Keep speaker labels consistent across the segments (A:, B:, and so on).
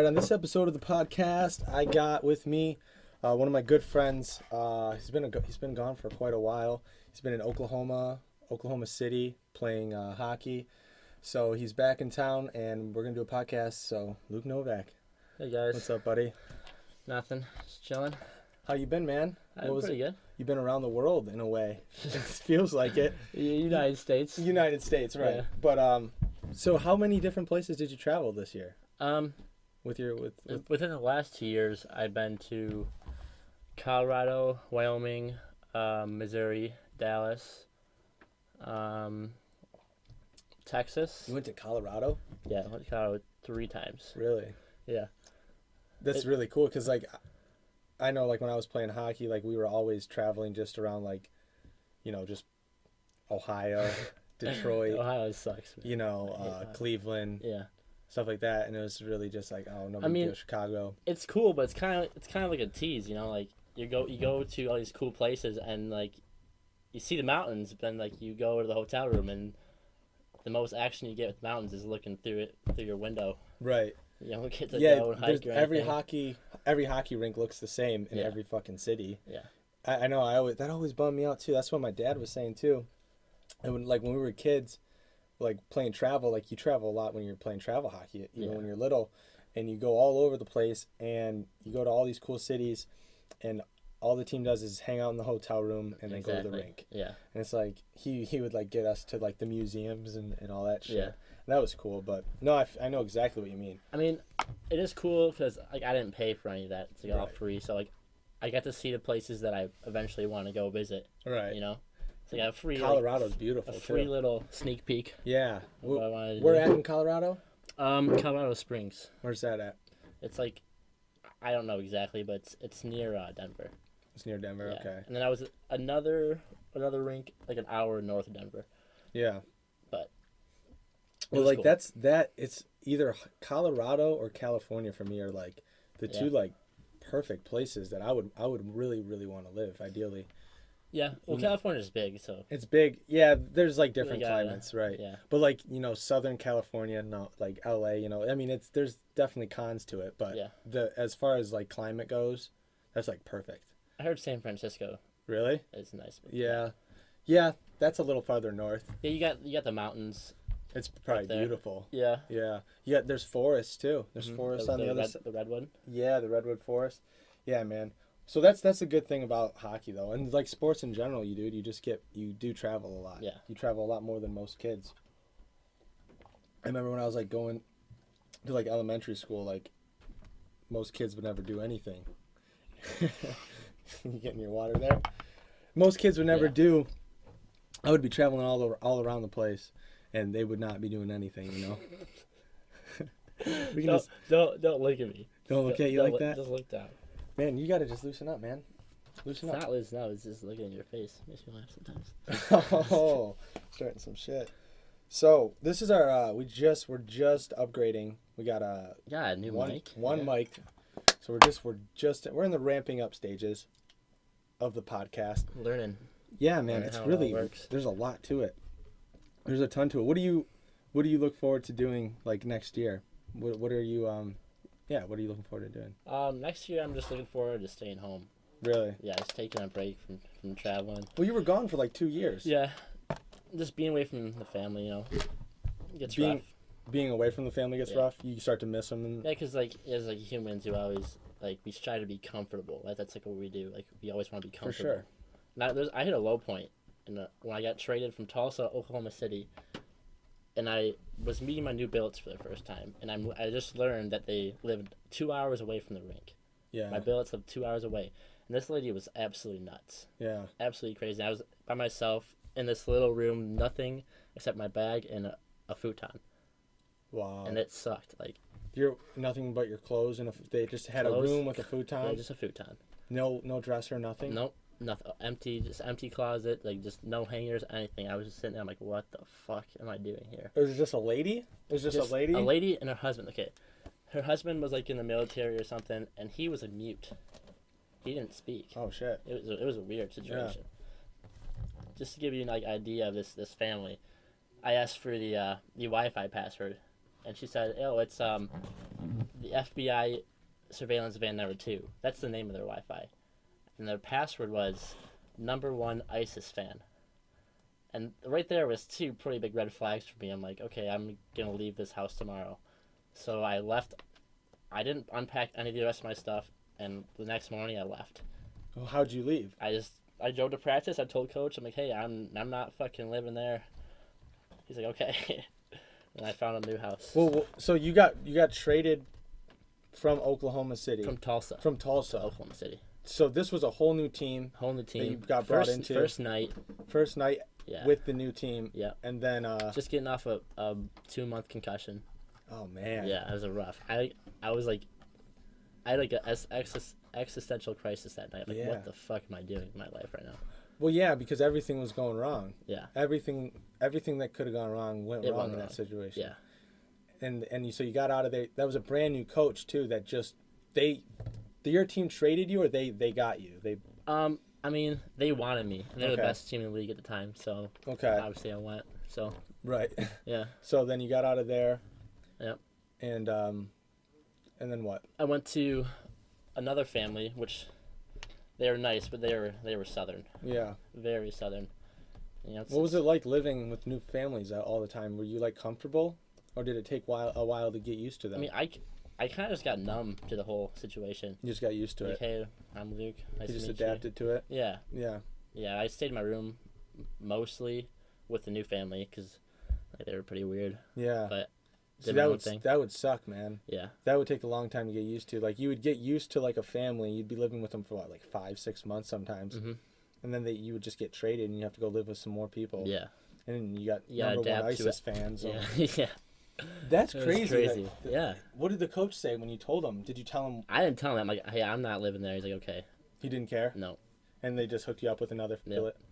A: on this episode of the podcast, I got with me one of my good friends. He's been gone for quite a while. He's been in Oklahoma City, playing hockey. So he's back in town, and we're gonna do a podcast. So Luke Novack.
B: Hey guys.
A: What's up, buddy?
B: Nothing. Just chilling.
A: How you been, man?
B: I'm pretty good.
A: You've been around the world in a way. It feels like it.
B: United States.
A: United States, right? Yeah. But so how many different places did you travel this year?
B: Within the last 2 years, I've been to Colorado, Wyoming, Missouri, Dallas, Texas.
A: You went to Colorado?
B: Yeah, I went to Colorado 3 times.
A: Really?
B: Yeah.
A: That's really cool because, like, I know, like, when I was playing hockey, like, we were always traveling just around, like, just Ohio, Detroit.
B: Ohio sucks.
A: Cleveland.
B: Yeah.
A: Stuff like that, and it was really just like, oh, no big deal, Chicago.
B: It's cool, but it's kind of like a tease, like you go to all these cool places and like you see the mountains, but then like you go to the hotel room and the most action you get with the mountains is looking through your window.
A: Right.
B: You don't get to go and hike or
A: every hockey rink looks the same in every fucking city.
B: Yeah.
A: I know. That always bummed me out too. That's what my dad was saying too. And when we were kids, like playing travel, like you travel a lot when you're playing travel hockey, even when you're little, and you go all over the place and you go to all these cool cities, and all the team does is hang out in the hotel room and then go to the rink. Yeah. And it's like he would like get us to like the museums and all that shit. Yeah. And that was cool, but no, I know exactly what you mean.
B: I mean, it is cool because like I didn't pay for any of that. It's like all free, so like I got to see the places that I eventually want to go visit.
A: Right.
B: So yeah,
A: Colorado's beautiful.
B: A free little sneak peek.
A: Yeah. Where at in Colorado?
B: Colorado Springs.
A: Where's that at?
B: It's like, I don't know exactly, but it's near Denver.
A: It's near Denver. Yeah. Okay.
B: And then I was another rink like an hour north of Denver.
A: Yeah.
B: But.
A: Well, like cool. It's either Colorado or California for me are like the two like perfect places that I would really really want to live ideally.
B: Yeah, well, California's big, so...
A: It's big. Yeah, there's, like, different climates, right?
B: Yeah.
A: But, like, Southern California, like, L.A., I mean, there's definitely cons to it, but as far as, like, climate goes, that's, like, perfect.
B: I heard San Francisco.
A: Really?
B: It's nice.
A: Yeah. Yeah, that's a little farther north.
B: Yeah, you got the mountains.
A: It's probably beautiful.
B: Yeah.
A: Yeah. Yeah, there's forests, too. There's forests on the other side.
B: The redwood?
A: Yeah, the redwood forest. Yeah, man. So that's a good thing about hockey though, and like sports in general, you do travel a lot.
B: Yeah.
A: You travel a lot more than most kids. I remember when I was like going to like elementary school, like most kids would never do anything. You getting your water there? Most kids would never do. I would be traveling all around the place, and they would not be doing anything.
B: Don't look at me.
A: Don't look at you like that.
B: Just look down.
A: Man, you gotta just loosen up, man. Loosen up.
B: It's not loosen up, it's just looking at your face. It makes me laugh sometimes.
A: Oh, starting some shit. So this is our we're just upgrading. We got
B: a new mic.
A: One mic. So we're in the ramping up stages of the podcast.
B: Learning.
A: Yeah, man, it's really there's a lot to it. There's a ton to it. What do you look forward to doing like next year? What are you what are you looking forward to doing?
B: Next year I'm just looking forward to staying home.
A: Really?
B: Yeah, just taking a break from traveling.
A: Well, you were gone for like 2 years.
B: Yeah. Just being away from the family, gets rough.
A: Being away from the family gets rough? You start to miss them?
B: Yeah, because like, as like humans who always, like, we try to be comfortable. Right? That's like what we do. Like, we always want to be comfortable. For sure. Now, I hit a low point when I got traded from Tulsa, Oklahoma City, and I was meeting my new billets for the first time, and I just learned that they lived 2 hours away from the rink.
A: Yeah.
B: My billets lived 2 hours away, and this lady was absolutely nuts. Yeah. Absolutely crazy. I was by myself in this little room, nothing except my bag and a futon.
A: Wow.
B: And it sucked. Like,
A: you're nothing but your clothes, and they just had a room with a futon.
B: Yeah, just a futon.
A: No dresser, nothing.
B: Nope. Nothing. Empty closet, like just no hangers, anything. I was just sitting there, I'm like, what the fuck am I doing here?
A: Was it just a lady? It was just a lady?
B: A lady and her husband. Okay. Her husband was like in the military or something, and he was a mute. He didn't speak.
A: Oh shit.
B: It was a weird situation. Yeah. Just to give you an idea of this family, I asked for the Wi-Fi password, and she said, "Oh, it's the FBI surveillance van number 2. That's the name of their Wi-Fi, and their password was #1 ISIS fan. And right there was 2 pretty big red flags for me. I'm like, okay, I'm gonna leave this house tomorrow. So I left. I didn't unpack any of the rest of my stuff, and the next morning I left.
A: Well, how'd you leave?
B: I drove to practice. I told coach, I'm like, hey, I'm not fucking living there. He's like, okay. And I found a new house.
A: Well, so you got traded from Oklahoma City.
B: From Tulsa.
A: To
B: Oklahoma City.
A: So this was a whole new team.
B: That
A: you got brought into.
B: First night. Yeah.
A: With the new team.
B: Yeah.
A: And then
B: just getting off a 2-month concussion.
A: Oh man.
B: Yeah, it was a rough. I was like, I had like a existential crisis that night. Like, what the fuck am I doing with my life right now?
A: Well, yeah, because everything was going wrong.
B: Yeah.
A: Everything that could have gone wrong went wrong in that situation.
B: Yeah.
A: So you got out of there. That was a brand new coach too. That just your team traded you, or they got you.
B: I mean, they wanted me, and they're the best team in the league at the time. So obviously I went. So
A: right.
B: Yeah.
A: So then you got out of there.
B: Yep.
A: And then what?
B: I went to another family, which they were nice, but they were Southern.
A: Yeah.
B: Very Southern. You know,
A: what was it like living with new families all the time? Were you like comfortable, or did it take a while to get used to them?
B: I mean, I kind of just got numb to the whole situation.
A: You just got used to it.
B: Hey, I'm Luke. Nice
A: you just
B: to meet
A: adapted to it.
B: Yeah.
A: Yeah.
B: Yeah, I stayed in my room mostly with the new family because they were pretty weird.
A: Yeah.
B: But
A: see, that would suck, man.
B: Yeah.
A: That would take a long time to get used to. Like, you would get used to like a family. You'd be living with them for what, like 5-6 months sometimes.
B: Mm-hmm.
A: And then you would just get traded, and you have to go live with some more people.
B: Yeah.
A: And you got #1 ISIS fans.
B: Yeah. Yeah.
A: That's crazy.
B: Yeah.
A: What did the coach say when you told him? Did you tell him?
B: I didn't tell him. I'm like, hey, I'm not living there. He's like, okay.
A: He didn't care?
B: No.
A: And they just hooked you up with another billet?
B: Yep.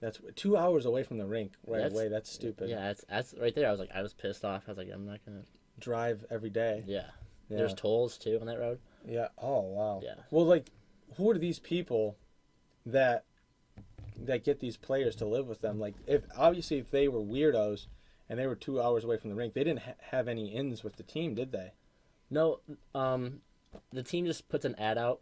A: That's 2 hours away from the rink away. That's stupid.
B: Yeah, that's right there. I was pissed off. I was like, I'm not going to
A: drive every day.
B: Yeah. There's tolls too on that road.
A: Yeah. Oh, wow.
B: Yeah.
A: Well, like, who are these people that get these players to live with them? Like, if they were weirdos and they were 2 hours away from the rink, they didn't have any ins with the team, did they?
B: No. The team just puts an ad out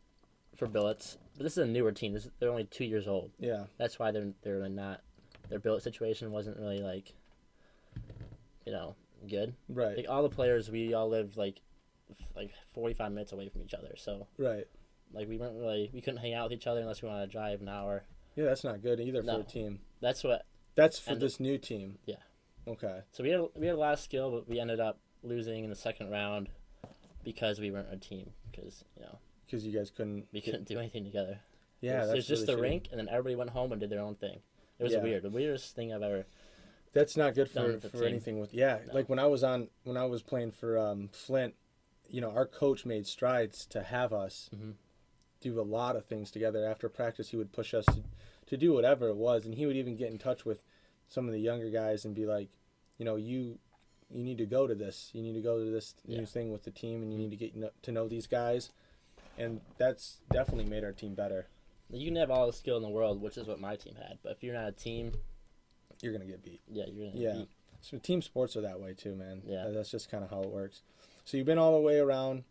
B: for billets. But this is a newer team. They're only 2 years old.
A: Yeah.
B: That's why they're not. Their billet situation wasn't really like, good.
A: Right.
B: Like all the players, we all lived like 45 minutes away from each other. So.
A: Right.
B: Like we couldn't hang out with each other unless we wanted to drive an hour.
A: Yeah, that's not good either for a team.
B: That's
A: for this new team.
B: Yeah.
A: Okay.
B: So we had a lot of skill, but we ended up losing in the second round because we weren't a team. Because
A: you guys couldn't
B: do anything together.
A: Yeah,
B: it was just the rink, and then everybody went home and did their own thing. It was weird, the weirdest thing I've ever.
A: That's not good for anything with. Yeah, no. Like when I was playing for Flint, our coach made strides to have us do a lot of things together. After practice, he would push us to do whatever it was, and he would even get in touch with some of the younger guys and be like, you need to go to this. You need to go to this new thing with the team, and you need to get to know these guys. And that's definitely made our team better.
B: You can have all the skill in the world, which is what my team had. But if you're not a team,
A: you're going to get beat.
B: Yeah, you're going to get beat.
A: So team sports are that way too, man.
B: Yeah.
A: That's just kind of how it works. So you've been all the way around,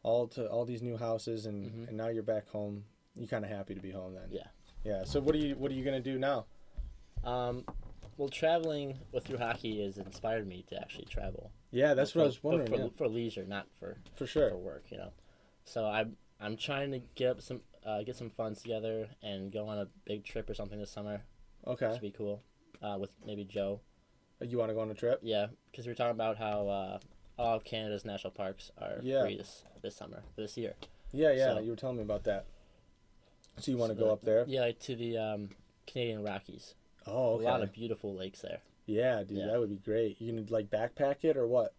A: all these new houses, and now you're back home. You're kind of happy to be home then.
B: Yeah.
A: Yeah. So what are you going to do now?
B: Well, traveling through hockey has inspired me to actually travel.
A: Yeah, that's what I was wondering.
B: For leisure, not for work, So I'm trying to get some funds together and go on a big trip or something this summer.
A: Okay.
B: Which would be cool. With maybe Joe.
A: You want to go on a trip?
B: Yeah, because we were talking about how all of Canada's national parks are free this summer, this year.
A: Yeah, so, you were telling me about that. So you want to go up there?
B: Yeah, to the Canadian Rockies.
A: Oh, okay.
B: A lot of beautiful lakes there.
A: Yeah, dude, that would be great. You can backpack it or what?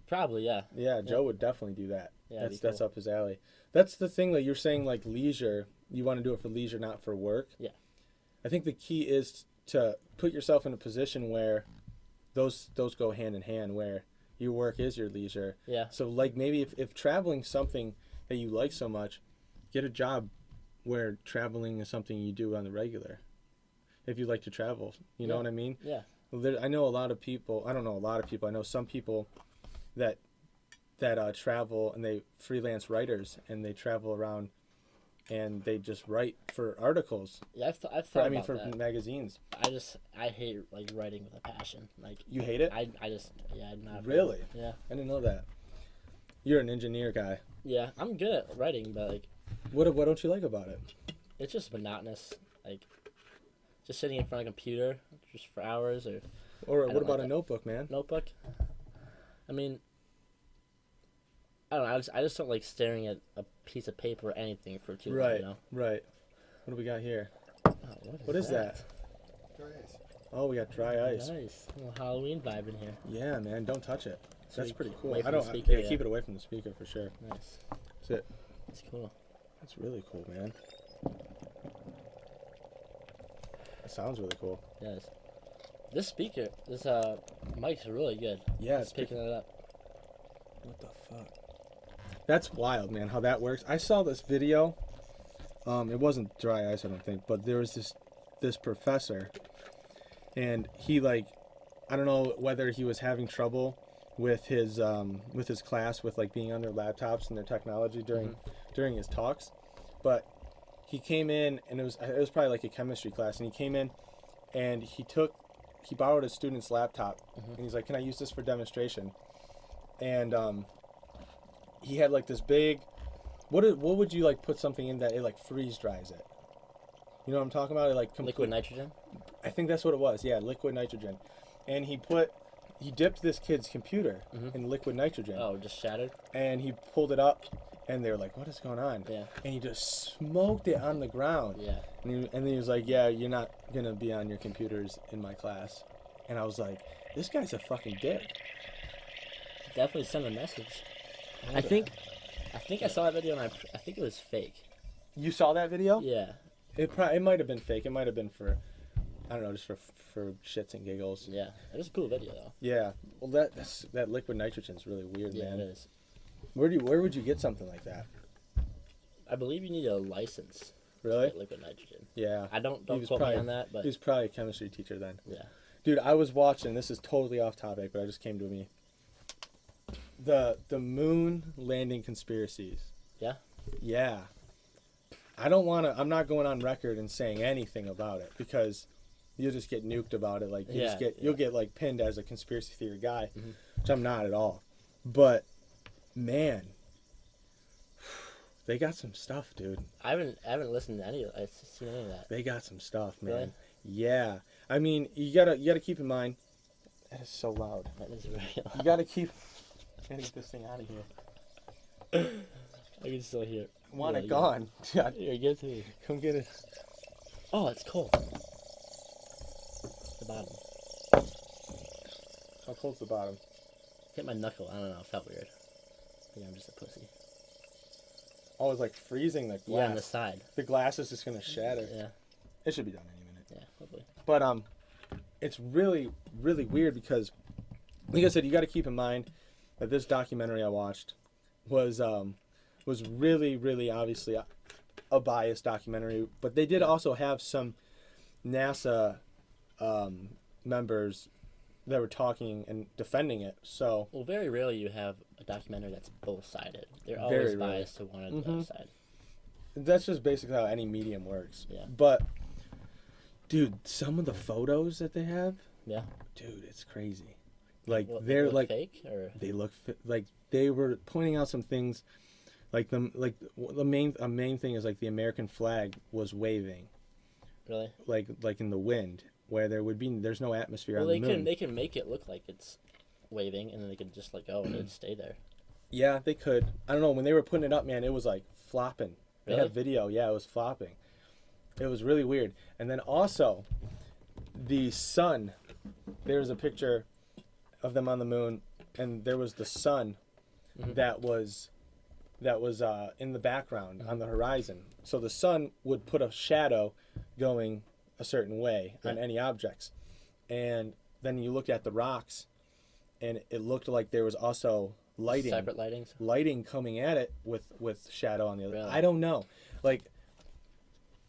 B: Probably, yeah.
A: Yeah, Joe would definitely do that.
B: Yeah,
A: that's up his alley. That's the thing, you're saying leisure. You want to do it for leisure, not for work.
B: Yeah.
A: I think the key is to put yourself in a position where those go hand in hand, where your work is your leisure.
B: Yeah.
A: So maybe if traveling's something that you like so much, get a job where traveling is something you do on the regular. If you like to travel, you know what I mean?
B: Yeah.
A: I know a lot of people. I don't know a lot of people. I know some people that that travel, and they freelance writers, and they travel around, and they just write for articles.
B: Yeah, I've thought about
A: for
B: that.
A: magazines.
B: I hate like writing with a passion. Like
A: You hate it?
B: I just I'm not
A: Really?
B: Yeah.
A: I didn't know that. You're an engineer guy.
B: Yeah, I'm good at writing, but like
A: What don't you like about it?
B: it's just monotonous. Like just sitting in front of a computer just for hours
A: Or
B: I
A: what
B: don't
A: about
B: like
A: a notebook, man?
B: notebook. I mean, I don't know. I just don't like staring at a piece of paper or anything for too long.
A: Right,
B: You know?
A: right. What do we got here?
B: Oh,
A: What is that?
C: Dry ice.
A: Oh, we got dry ice.
B: Nice. A little Halloween vibe in here.
A: Yeah, man, don't touch it. That's
B: Sweet.
A: pretty cool.
B: Away
A: I
B: from
A: don't.
B: the speaker,
A: Yeah,
B: yeah.
A: keep it away from the speaker for sure.
B: Nice.
A: That's it.
B: That's cool.
A: That's really cool, man. That sounds really cool.
B: Yes. This speaker, this mic's really good.
A: Yeah,
B: It's picking it up.
A: What the fuck? That's wild, man. How that works. I saw this video. It wasn't dry ice, I don't think, but there was this professor, and he like, I don't know whether he was having trouble with his class with like being on their laptops and their technology during his talks, but he came in and it was probably like a chemistry class, and he came in and he borrowed a student's laptop, and he's like, "Can I use this for demonstration?" And he had like this big, what would you like put something in that it like freeze dries it? You know what I'm talking about? It like
B: Liquid nitrogen?
A: I think that's what it was. Yeah, liquid nitrogen. And he dipped this kid's computer in liquid nitrogen.
B: Oh, just shattered?
A: And he pulled it up, and they were like, "What is going on?"
B: Yeah.
A: And he just smoked it on the ground.
B: Yeah.
A: And then he was like, "Yeah, you're not gonna be on your computers in my class." And I was like, "This guy's a fucking dick."
B: Definitely send a message. I think I saw that video and I think it was fake.
A: You saw that video?
B: Yeah.
A: It might have been fake. It might have been for, I don't know, just for shits and giggles.
B: Yeah. It was a cool video though.
A: Yeah. Well, that liquid nitrogen's really weird,
B: Yeah,
A: man.
B: it is.
A: Where would you get something like that?
B: I believe you need a license
A: Really?
B: to get liquid nitrogen.
A: Yeah.
B: Don't
A: He was
B: quote
A: probably-
B: me on that, but
A: He was probably a chemistry teacher then.
B: yeah.
A: Dude, I was watching, this is totally off topic, but it just came to me. The moon landing conspiracies.
B: Yeah?
A: Yeah. I'm not going on record and saying anything about it, because you'll just get nuked about it. Like you'll get like pinned as a conspiracy theory guy, which I'm not at all. But man, they got some stuff, dude.
B: I haven't listened to any of I've seen any of that.
A: They got some stuff, man.
B: Really?
A: Yeah. I mean, you gotta keep in mind. That is so loud.
B: That is really
A: You gotta get this thing out of here.
B: I can still hear it.
A: I want it
B: Yeah,
A: gone. Yeah,
B: Here, give it to me.
A: come get it.
B: Oh, it's cold. The bottom.
A: How cold's the bottom?
B: Hit my knuckle. I don't know. It felt weird. Maybe I'm just a pussy.
A: Oh, it's like freezing the glass.
B: Yeah, on the side.
A: The glass is just gonna shatter.
B: Yeah.
A: It should be done any minute.
B: Yeah, hopefully.
A: But it's really, really weird because, like I said, you got to keep in mind that this documentary I watched was really, really obviously a biased documentary. But they did also have some NASA members that were talking and defending it. So
B: Well, very rarely you have a documentary that's both-sided. They're
A: Very
B: always
A: rarely.
B: biased to one or the other side.
A: that's just basically how any medium works.
B: Yeah.
A: But dude, some of the photos that they have,
B: Yeah.
A: dude, it's crazy. Like
B: Well,
A: they're
B: look
A: like
B: fake or
A: they look like they were pointing out some things, like the main thing is like the American flag was waving,
B: really?
A: like in the wind, where there's no atmosphere
B: Well,
A: on the moon.
B: they can make it look like it's waving, and then they could just let go and it'd stay there.
A: Yeah, they could. I don't know, when they were putting it up, man, it was like flopping. They
B: Really?
A: had video. Yeah, it was flopping. It was really weird. And then also, the sun. There's a picture of them on the moon, and there was the sun that was in the background on the horizon. So the sun would put a shadow going a certain way on any objects, and then you looked at the rocks, and it looked like there was also
B: Separate lightings.
A: lighting coming at it with shadow on the other.
B: Really?
A: I don't know. Like,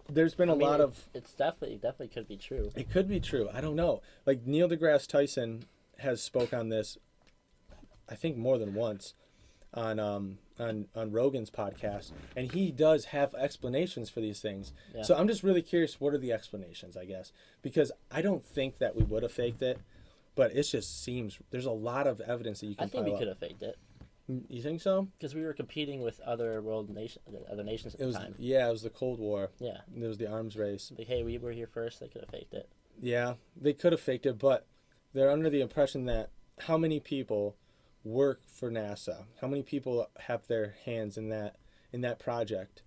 A: there's been a lot of.
B: It's definitely could be true.
A: It could be true. I don't know. Like, Neil deGrasse Tyson has spoke on this, I think more than once, on Rogan's podcast, and he does have explanations for these things.
B: Yeah.
A: So I'm just really curious, what are the explanations, I guess? Because I don't think that we would have faked it, but it just seems there's a lot of evidence that you can
B: I think
A: pile
B: we
A: up.
B: could have faked it.
A: You think so?
B: Because we were competing with other nations at
A: It was
B: the time.
A: yeah, it was the Cold War.
B: Yeah.
A: There was the arms race.
B: Like, hey, we were here first. They could have faked it.
A: Yeah, they could have faked it, but they're under the impression that how many people work for NASA? How many people have their hands in that project?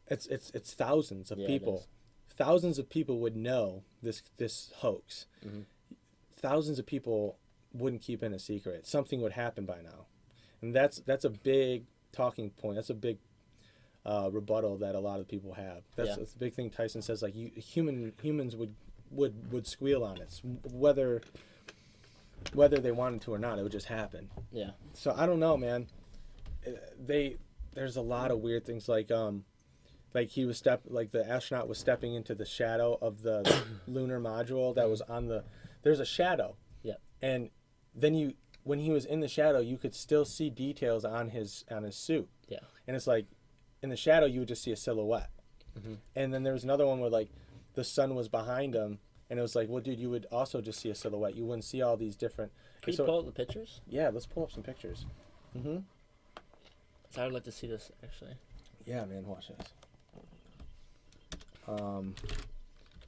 A: It's thousands of people. Thousands of people would know this hoax.
B: Mm-hmm.
A: Thousands of people wouldn't keep it a secret. Something would happen by now, and that's a big talking point. That's a big rebuttal that a lot of people have. That's the big thing Tyson says. Like humans would squeal on it, whether they wanted to or not. It would just happen.
B: Yeah.
A: So I don't know, man. There's a lot of weird things like the astronaut was stepping into the shadow of the lunar module that was on the. There's a shadow.
B: Yeah.
A: And then when he was in the shadow, you could still see details on his suit.
B: Yeah.
A: And it's like, in the shadow, you would just see a silhouette.
B: Mm-hmm.
A: And then there was another one where like the sun was behind him, and it was like, well, dude, you would also just see a silhouette. You wouldn't see all these different.
B: Can you pull up the pictures?
A: Yeah, let's pull up some pictures. Mm-hmm.
B: So I would like to see this actually.
A: Yeah, man, watch this.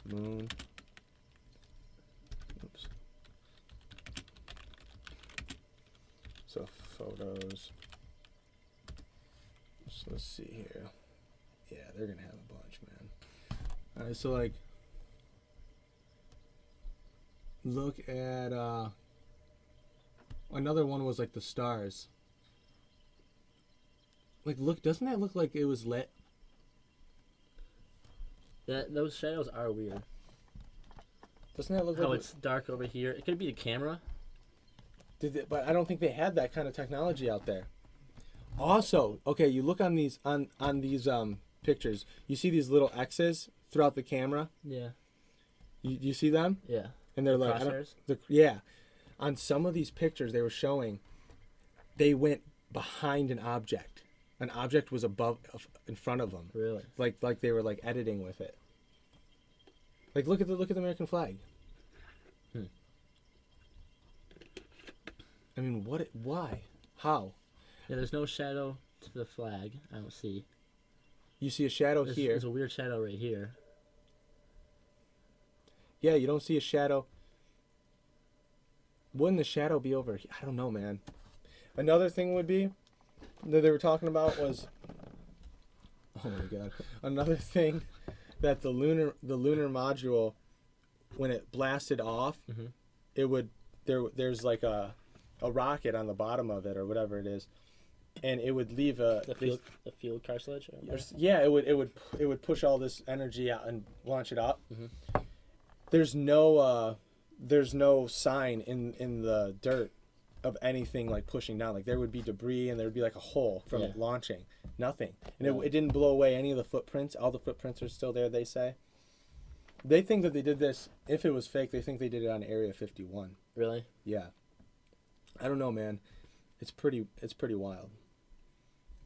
A: Moon. Oops. So photos. So let's see here. Yeah, they're gonna have a bunch, man. All right, so like, look at another one was like the stars. Like, look, doesn't that look like it was lit?
B: Those shadows are weird.
A: Doesn't that look
B: how
A: like
B: it's dark over here? It could be the camera.
A: But I don't think they had that kind of technology out there. Also, okay, you look on these pictures. You see these little X's throughout the camera.
B: Yeah.
A: You see them?
B: Yeah.
A: And they're like, yeah. On some of these pictures, they were showing. They went behind an object. An object was in front of them.
B: Really?
A: Like they were like editing with it. Like look at the American flag. I mean, why? How?
B: Yeah, there's no shadow to the flag. I don't see.
A: You see a shadow here.
B: There's a weird shadow right here.
A: Yeah, you don't see a shadow. Wouldn't the shadow be over here? I don't know, man. Another thing would be that they were talking about was, oh my god, another thing that the lunar module, when it blasted off, it would there's like a rocket on the bottom of it or whatever it is, and it would leave
B: the field cartilage.
A: Yeah, it would push all this energy out and launch it up. There's no sign in the dirt of anything like pushing down. Like there would be debris and there would be like a hole from it launching. Nothing. And it didn't blow away any of the footprints. All the footprints are still there, they say. They think that they did this, if it was fake, they think they did it on Area 51.
B: Really?
A: Yeah. I don't know, man. It's pretty wild.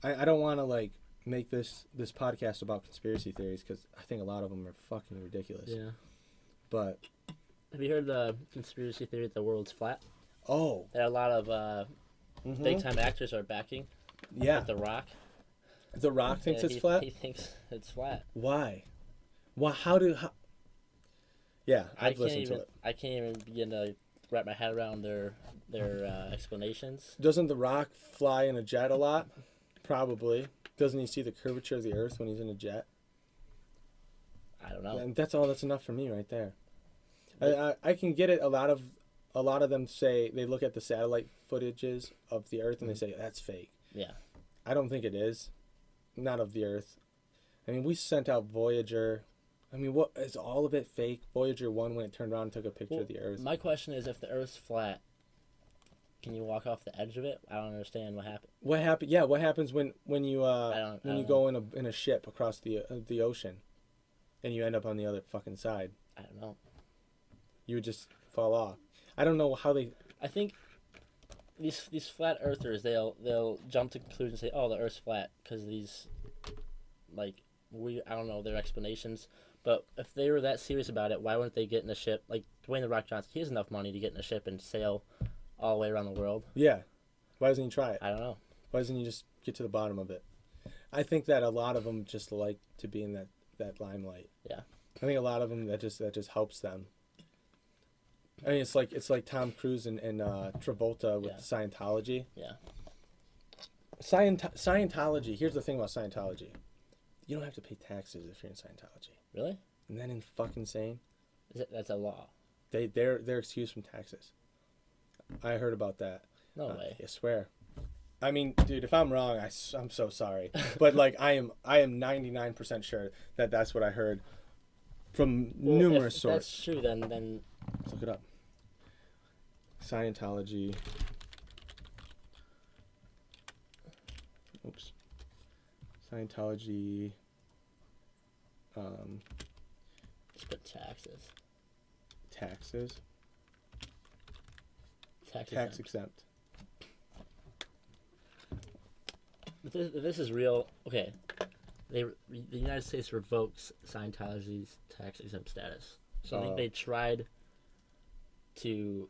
A: I don't want to like make this podcast about conspiracy theories because I think a lot of them are fucking ridiculous.
B: Yeah.
A: But
B: have you heard the conspiracy theory that the world's flat?
A: Oh.
B: That a lot of big time actors are backing.
A: Yeah.
B: Like The Rock.
A: The Rock thinks it's flat?
B: He thinks it's flat.
A: Why? Well, yeah, I've listened to it.
B: I can't even begin to wrap my head around their explanations.
A: Doesn't The Rock fly in a jet a lot? Probably. Doesn't he see the curvature of the Earth when he's in a jet?
B: I don't know.
A: And that's enough for me right there. I can get it. A lot of them say they look at the satellite footages of the Earth and they say that's fake.
B: Yeah.
A: I don't think it is. Not of the Earth. I mean, we sent out Voyager. I mean, what is all of it fake? Voyager 1 when it turned around and took a picture of the Earth.
B: My question is, if the Earth's flat, can you walk off the edge of it? I don't understand what happened.
A: What happened? Yeah, what happens when you go in a ship across the ocean, and you end up on the other fucking side?
B: I don't know.
A: You would just fall off. I don't know how they.
B: I think these flat earthers, they'll jump to conclusions and say, oh, the Earth's flat because these, like, I don't know their explanations. But if they were that serious about it, why wouldn't they get in a ship? Like Dwayne the Rock Johnson, he has enough money to get in a ship and sail all the way around the world.
A: Yeah. Why doesn't he try it?
B: I don't know.
A: Why doesn't he just get to the bottom of it? I think that a lot of them just like to be in that limelight.
B: Yeah.
A: I think a lot of them that just helps them. I mean, it's like Tom Cruise and Travolta with Scientology.
B: Yeah.
A: Scientology. Here's the thing about Scientology. You don't have to pay taxes if you're in Scientology.
B: Really?
A: Isn't that fucking insane?
B: That's a law.
A: They're excused from taxes. I heard about that.
B: No way.
A: I swear. I mean, dude, if I'm wrong, I'm so sorry. But like, I am 99% sure that that's what I heard from numerous sources.
B: If that's true, then
A: let's look it up. Scientology. Oops. Scientology.
B: Just put taxes.
A: Taxes.
B: Tax
A: exempt.
B: This is real. Okay, the United States revokes Scientology's tax exempt status. So I think they tried to.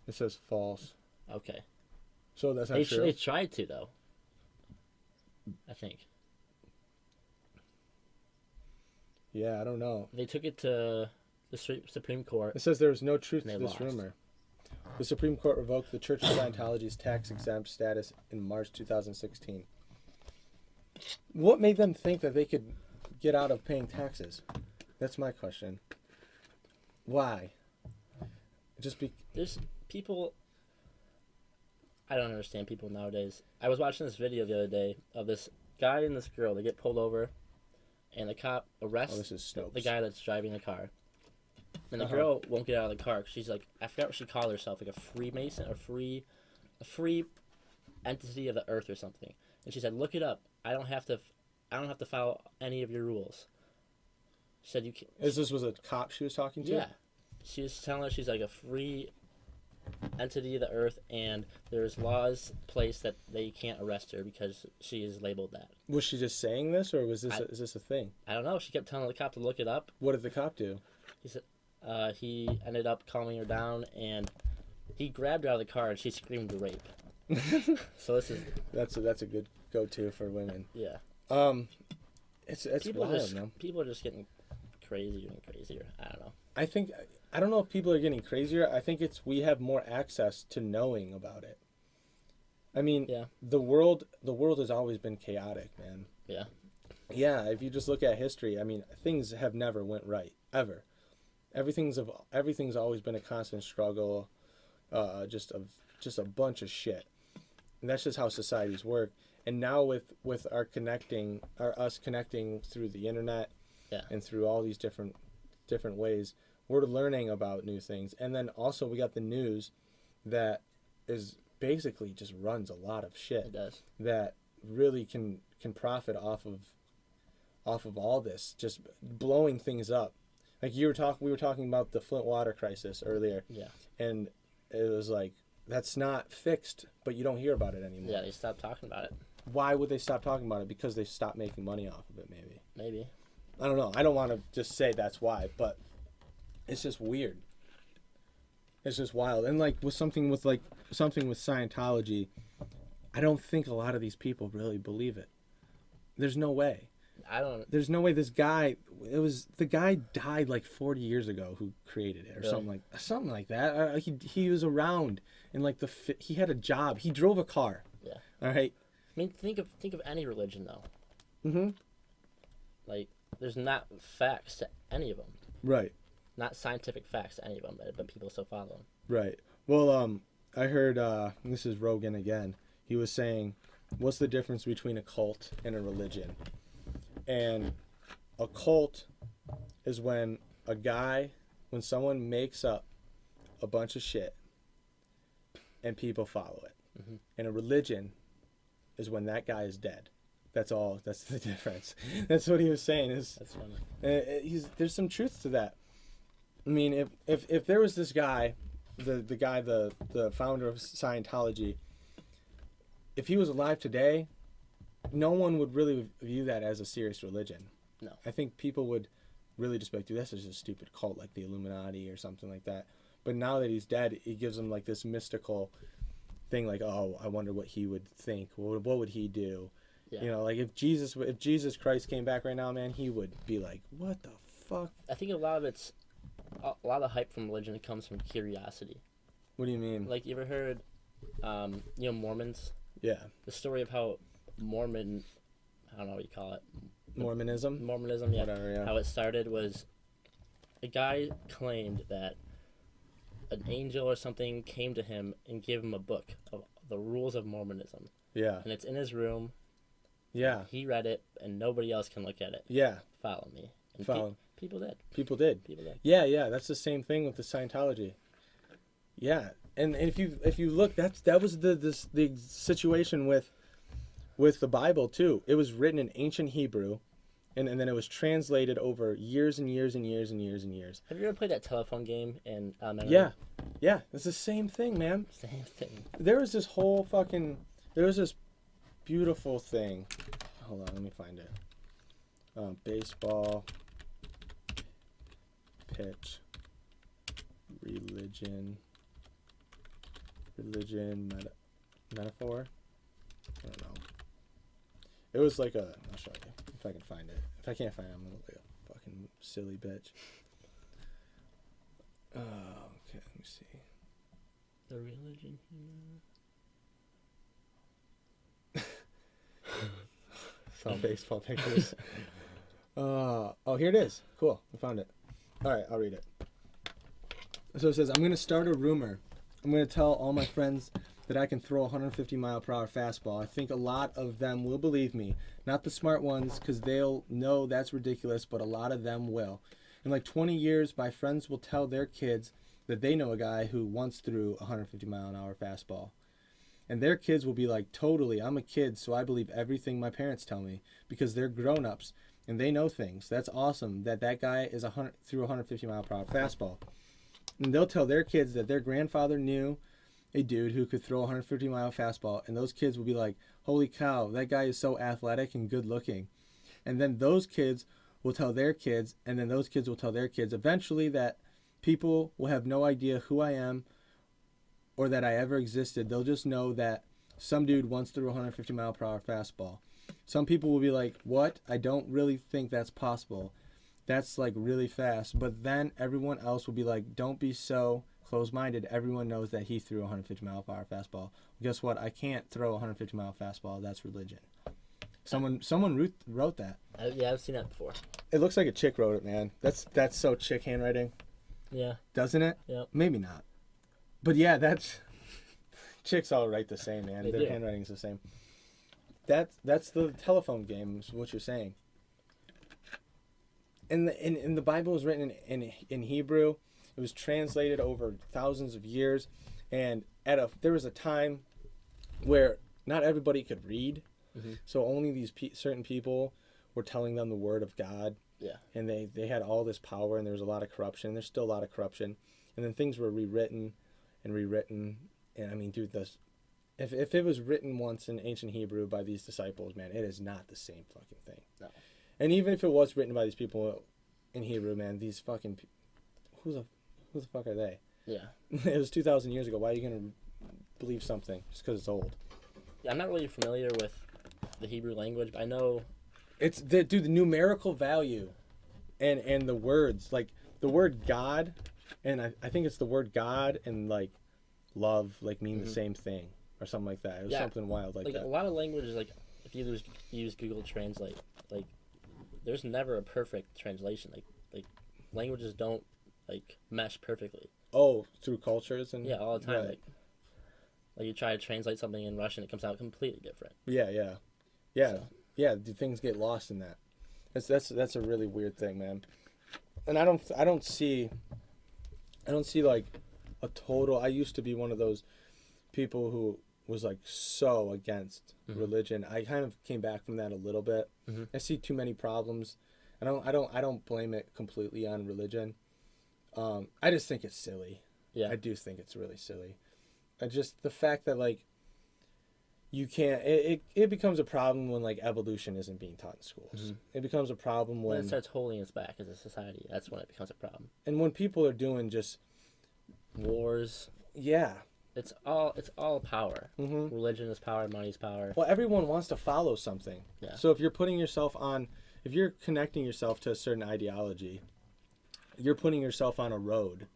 A: It says false.
B: Okay.
A: So that's not true.
B: They tried to though. I think.
A: Yeah, I don't know.
B: They took it to the Supreme Court.
A: It says there was no truth to this
B: lost.
A: rumor. The Supreme Court revoked the Church of Scientology's tax-exempt status in March 2016. What made them think that they could get out of paying taxes? That's my question. Why?
B: There's people... I don't understand people nowadays. I was watching this video the other day of this guy and this girl. They get pulled over, and the cop arrests the guy that's driving the car. And the girl won't get out of the car. She's like, I forgot what she called herself, like a Freemason, a free entity of the earth or something. And she said, "Look it up. I don't have to follow any of your rules." She said, "You can."
A: This was a cop she was talking to?
B: Yeah, she was telling her she's like a free entity of the earth, and there's laws placed that they can't arrest her because she is labeled that. Was
A: she just saying this, or is this a thing?
B: I don't know. She kept telling the cop to look it up.
A: What did the cop do?
B: He said. He ended up calming her down, and he grabbed her out of the car, and she screamed rape. So
A: that's a good go-to for women.
B: Yeah.
A: It's wild, man.
B: People are just getting crazier and crazier. I don't know.
A: I don't know if people are getting crazier. I think we have more access to knowing about it. I mean, the world has always been chaotic, man.
B: Yeah.
A: Yeah, if you just look at history, I mean, things have never went right ever. Everything's always been a constant struggle, just a bunch of shit, and that's just how societies work. And now with us connecting through the internet, and through all these different ways, we're learning about new things. And then also we got the news that is basically just runs a lot of shit.
B: It does.
A: That really can profit off of all this, just blowing things up. Like we were talking about the Flint water crisis earlier.
B: Yeah.
A: And it was like, that's not fixed, but you don't hear about it anymore.
B: Yeah, they stopped talking about it.
A: Why would they stop talking about it? Because they stopped making money off of it, maybe.
B: Maybe.
A: I don't know. I don't want to just say that's why, but it's just weird. It's just wild. And like with something with Scientology, I don't think a lot of these people really believe it. There's no way. There's no way this guy. The guy died like 40 years ago who created it, or
B: really?
A: something like that. He was around, and he had a job. He drove a car.
B: Yeah.
A: All right.
B: I mean, think of any religion though.
A: Mm-hmm.
B: Like, there's not facts to any of them.
A: Right.
B: Not scientific facts to any of them, but people still follow them.
A: Right. Well, I heard this is Rogan again. He was saying, what's the difference between a cult and a religion? And a cult is when someone makes up a bunch of shit and people follow it. Mm-hmm. And a religion is when that guy is dead. That's all. That's the difference. That's what he was saying.
B: That's funny.
A: There's some truth to that. I mean, if there was this guy the guy, the founder of Scientology, if he was alive today, no one would really view that as a serious religion.
B: No.
A: I think people would really just be like, dude, that's just a stupid cult like the Illuminati or something like that. But now that he's dead, it gives him like this mystical thing, like, oh, I wonder what he would think. What would he do? Yeah. You know, like if Jesus Christ came back right now, man, he would be like, what the fuck?
B: I think a lot of the hype from religion comes from curiosity.
A: What do you mean?
B: Like, you ever heard, Mormons?
A: Yeah.
B: The story of how Mormon, I don't know what you call it.
A: Mormonism,
B: yeah.
A: Whatever, yeah.
B: How it started was a guy claimed that an angel or something came to him and gave him a book of the rules of Mormonism.
A: Yeah.
B: And it's in his room.
A: Yeah.
B: He read it, and nobody else can look at it.
A: Yeah.
B: Follow me. And people did.
A: People did. Yeah. That's the same thing with the Scientology. Yeah. And if you look, that was the situation with the Bible too. It was written in ancient Hebrew, and then it was translated over years and years and years and years and years.
B: Have you ever played that telephone game in elementary?
A: Yeah, it's the same thing, man.
B: Same thing.
A: There was this beautiful thing. Hold on, let me find it. Baseball, pitch, religion, metaphor. I don't know. It was like I'll show you if I can find it. If I can't find it, I'm gonna look like a fucking silly bitch. Okay, let me see.
B: The religion.
A: Some baseball pictures. Oh, here it is. Cool, I found it. All right, I'll read it. So it says, I'm gonna start a rumor. I'm gonna tell all my friends that I can throw a 150-mile-per-hour fastball. I think a lot of them will believe me. Not the smart ones, because they'll know that's ridiculous, but a lot of them will. In like 20 years, my friends will tell their kids that they know a guy who once threw a 150-mile-an-hour fastball. And their kids will be like, totally, I'm a kid, so I believe everything my parents tell me, because they're grown-ups, and they know things. That's awesome that guy threw a 150-mile-per-hour fastball. And they'll tell their kids that their grandfather knew a dude who could throw a 150-mile fastball, and those kids will be like, holy cow, that guy is so athletic and good looking. And then those kids will tell their kids, and then those kids will tell their kids eventually that people will have no idea who I am or that I ever existed. They'll just know that some dude once threw a 150-mile-per-hour fastball. Some people will be like, what? I don't really think that's possible. That's like really fast. But then everyone else will be like, don't be so close-minded. Everyone knows that he threw a 150-mile-per-hour fastball. Well, guess what? I can't throw a 150-mile fastball. That's religion. Someone wrote that.
B: Yeah, I've seen that before.
A: It looks like a chick wrote it, man. That's so chick handwriting.
B: Yeah.
A: Doesn't it?
B: Yeah.
A: Maybe not. But yeah, that's chicks all write the same, man. Their
B: do.
A: handwriting's the same. That's the telephone game, is what you're saying. And the Bible was written in Hebrew. It was translated over thousands of years, and there was a time where not everybody could read, so only these certain people were telling them the word of God.
B: Yeah.
A: And they had all this power, and there was a lot of corruption. There's still a lot of corruption, and then things were rewritten, and I mean, dude, if it was written once in ancient Hebrew by these disciples, man, it is not the same fucking thing.
B: No.
A: And even if it was written by these people in Hebrew, man, these fucking who the fuck are they?
B: Yeah.
A: It was 2,000 years ago. Why are you gonna believe something just because it's old?
B: Yeah, I'm not really familiar with the Hebrew language, but I know
A: it's the numerical value, and the words, like the word God, and I think it's the word God and like love like mean the same thing or something like that. It was something wild like that.
B: A lot of languages, like if you use Google Translate, like there's never a perfect translation. Like languages don't like mesh perfectly.
A: Oh, through cultures and
B: all the time.
A: Right.
B: Like you try to translate something in Russian, it comes out completely different.
A: Yeah. Do things get lost in that? That's a really weird thing, man. And I don't see like a total. I used to be one of those people who was like so against religion. I kind of came back from that a little bit. I see too many problems. I don't blame it completely on religion. I just think it's silly.
B: Yeah.
A: I do think it's really silly. And just the fact that, like, you can't... It becomes a problem when, like, evolution isn't being taught in schools. Mm-hmm. It becomes a problem when...
B: it starts holding us back as a society. That's when it becomes a problem.
A: And when people are doing just...
B: wars.
A: Yeah.
B: It's all power.
A: Mm-hmm.
B: Religion is power. Money is power.
A: Well, everyone wants to follow something.
B: Yeah.
A: So if you're putting yourself on... If you're connecting yourself to a certain ideology, you're putting yourself on a road.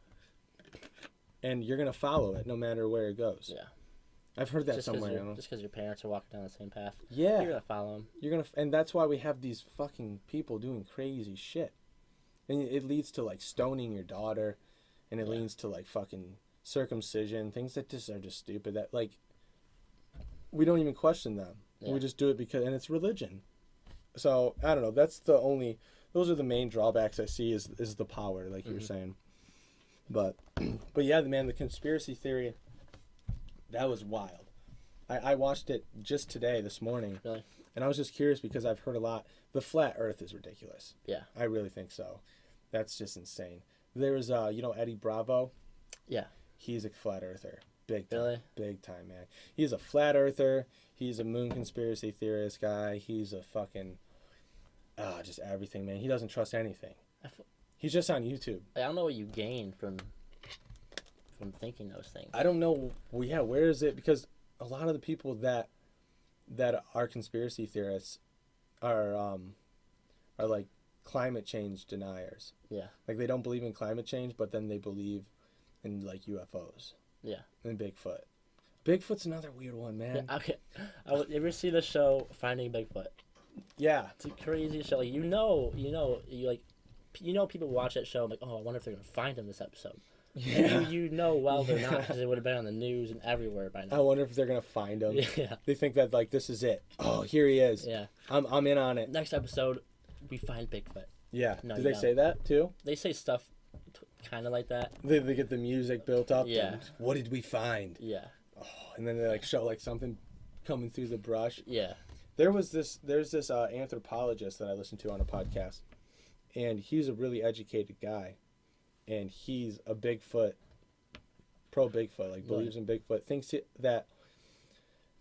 A: And you're going to follow it no matter where it goes.
B: Yeah.
A: I've heard that somewhere.
B: Just because your parents are walking down the same path.
A: Yeah.
B: You're going to follow them.
A: And that's why we have these fucking people doing crazy shit. And it leads to, like, stoning your daughter. And it leads to, like, fucking circumcision. Things that just are just stupid. That, like, we don't even question them. Yeah. We just do it because... And it's religion. So, I don't know. Those are the main drawbacks I see is the power, like you were saying. But yeah, man, the conspiracy theory, that was wild. I watched it just today, this morning.
B: Really?
A: And I was just curious because I've heard a lot. The flat earth is ridiculous.
B: Yeah.
A: I really think so. That's just insane. There was, Eddie Bravo?
B: Yeah.
A: He's a flat earther. Big time.
B: Really?
A: Big time, man. He's a flat earther. He's a moon conspiracy theorist guy. He's a fucking... just everything, man. He doesn't trust anything. He's just on YouTube.
B: I don't know what you gain from thinking those things.
A: I don't know. Well, yeah, where is it? Because a lot of the people that are conspiracy theorists are like climate change deniers.
B: Yeah. Like
A: they don't believe in climate change, but then they believe in like UFOs.
B: Yeah. And
A: Bigfoot. Bigfoot's another weird one, man.
B: Yeah, okay. You ever see the show Finding Bigfoot?
A: Yeah.
B: It's a crazy show. Like, people watch that show. I'm like, oh, I wonder if they're gonna find him this episode.
A: Yeah.
B: And well, they're not, because it would have been on the news and everywhere by now.
A: I wonder if they're gonna find him.
B: Yeah.
A: They think that like this is it. Oh, here he is.
B: Yeah.
A: I'm in on it.
B: Next episode, we find Bigfoot.
A: Yeah. No, do they say that too?
B: They say stuff kind of like that.
A: They get the music built up.
B: Yeah.
A: What did we find?
B: Yeah.
A: Oh, and then they like show like something coming through the brush.
B: Yeah.
A: There's this anthropologist that I listen to on a podcast, and he's a really educated guy, and he's a Bigfoot, pro Bigfoot, like believes in Bigfoot, thinks that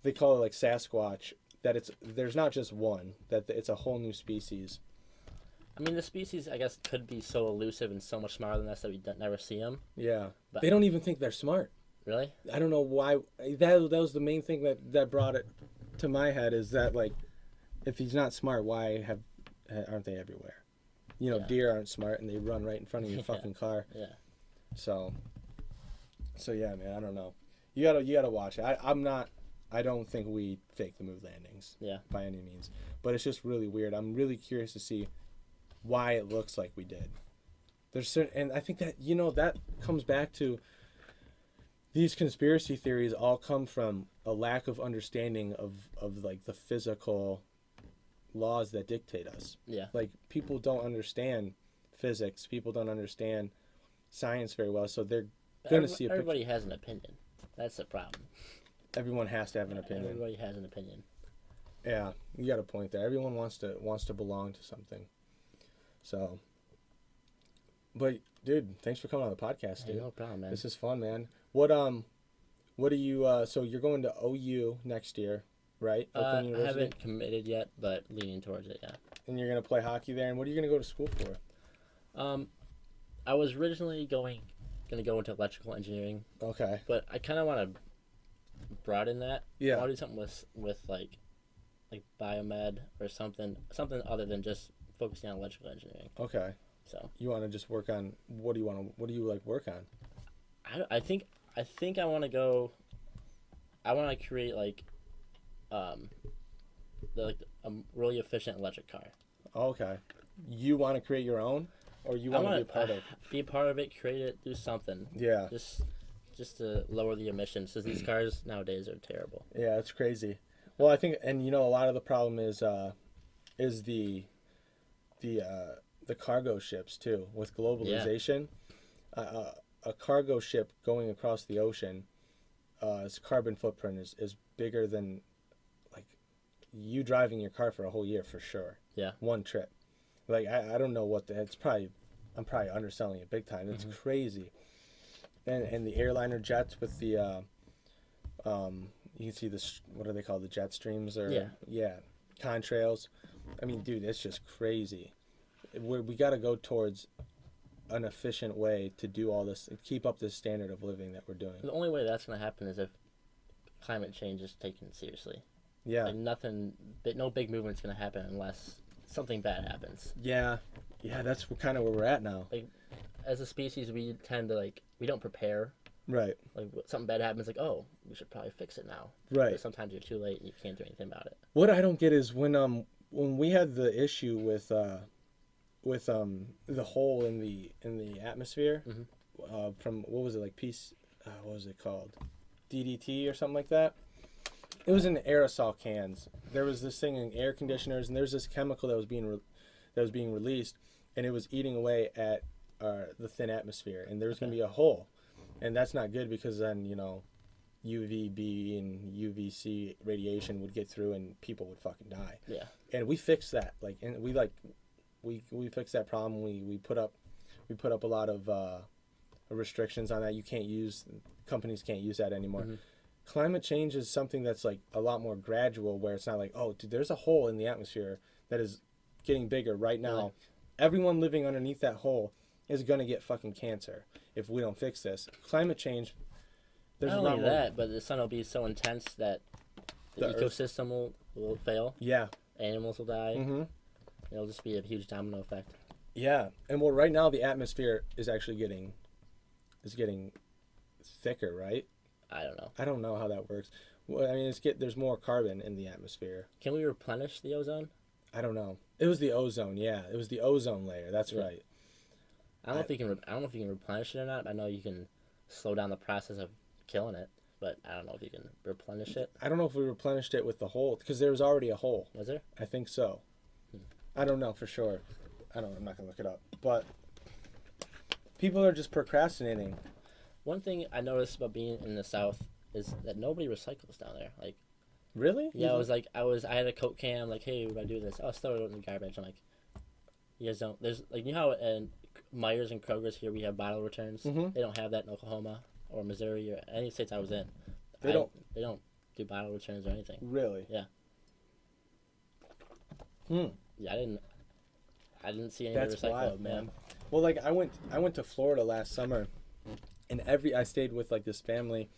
A: they call it like Sasquatch, that there's not just one, that it's a whole new species.
B: I mean, the species, I guess, could be so elusive and so much smarter than us that we never see them.
A: Yeah. But they don't even think they're smart.
B: Really?
A: I don't know why. That was the main thing that brought it to my head, is that, like, if he's not smart, why aren't they everywhere? Deer aren't smart, and they run right in front of your fucking car.
B: Yeah.
A: So yeah, man, I don't know. You gotta watch it. I don't think we faked the moon landings.
B: Yeah.
A: By any means. But it's just really weird. I'm really curious to see why it looks like we did. And I think that, that comes back to these conspiracy theories all come from a lack of understanding of like the physical laws that dictate us.
B: Yeah.
A: Like, people don't understand physics. People don't understand science very well, so they're going to see a
B: Everybody has an opinion. That's the problem.
A: Everyone has to have an opinion.
B: Everybody has an opinion.
A: Yeah, you got a point there. Everyone wants to belong to something. So, but dude, thanks for coming on the podcast, dude.
B: Hey, no problem, man.
A: This is fun, man. What do you so you're going to OU next year, right?
B: I haven't committed yet, but leaning towards it, yeah.
A: And you're gonna play hockey there, and what are you gonna go to school for?
B: I was originally gonna go into electrical engineering.
A: Okay.
B: But I kind of want to broaden that.
A: Yeah.
B: I want to do something with like biomed or something other than just focusing on electrical engineering.
A: Okay.
B: So
A: you want to just work on what do you like work on?
B: I think I want to go. I want to create a really efficient electric car.
A: Okay. You want to create your own, or you want to be a part of?
B: Be a part of it, create it, do something.
A: Yeah.
B: Just to lower the emissions, because these cars nowadays are terrible.
A: Yeah, it's crazy. Well, I think, and a lot of the problem is the cargo ships too. With globalization, a cargo ship going across the ocean, its carbon footprint is bigger than like you driving your car for a whole year for sure.
B: Yeah.
A: One trip. Like I don't know what I'm probably underselling it big time. It's crazy. and the airliner jets with the you can see this, what are they called, the jet streams, or contrails. I mean, dude, it's just crazy. We got to go towards an efficient way to do all this, keep up this standard of living that we're doing.
B: The only way that's going to happen is if climate change is taken seriously.
A: Yeah.
B: Like no big movement's going to happen unless something bad happens.
A: Yeah. Yeah, that's kind of where we're at now.
B: Like, as a species, we tend to, we don't prepare.
A: Right.
B: Like, something bad happens, oh, we should probably fix it now.
A: Right.
B: But sometimes you're too late and you can't do anything about it.
A: What I don't get is when we had the issue with the hole in the atmosphere, from, what was it, like what was it called, DDT or something like that. It was in aerosol cans. There was this thing in air conditioners, and there's this chemical that was being released, and it was eating away at the thin atmosphere, and there's going to be a hole, and that's not good, because then UVB and UVC radiation would get through, and people would fucking die.
B: Yeah.
A: And we fixed that, we fixed that problem. We put up a lot of restrictions on that. Companies can't use that anymore. Mm-hmm. Climate change is something that's a lot more gradual, where it's not like, oh, dude, there's a hole in the atmosphere that is getting bigger right now. Really? Everyone living underneath that hole is going to get fucking cancer if we don't fix this. Climate change,
B: there's not only that, but the sun will be so intense that the ecosystem will fail.
A: Yeah.
B: Animals will die.
A: Mm-hmm.
B: It'll just be a huge domino effect.
A: Yeah. And well, right now the atmosphere is actually getting thicker, right?
B: I don't know.
A: I don't know how that works. Well, I mean, there's more carbon in the atmosphere.
B: Can we replenish the ozone?
A: I don't know. It was the ozone, yeah. It was the ozone layer. That's right.
B: I don't know if you can replenish it or not. I know you can slow down the process of killing it, but I don't know if you can replenish it.
A: I don't know if we replenished it with the hole, because there was already a hole.
B: Was there?
A: I think so. I don't know for sure. I'm not gonna look it up. But people are just procrastinating.
B: One thing I noticed about being in the South is that nobody recycles down there.
A: Really?
B: Yeah, I had a Coke can. I'm like, hey, what do I do with this? Oh, I'll throw it in the garbage. I'm like, you guys don't. There's you know how in Myers and Kroger's here we have bottle returns.
A: Mm-hmm.
B: They don't have that in Oklahoma or Missouri or any states I was in.
A: They don't
B: do bottle returns or anything.
A: Really?
B: Yeah. Yeah, I didn't see any recycle.
A: Wild, man. Well, I went to Florida last summer, and I stayed with this family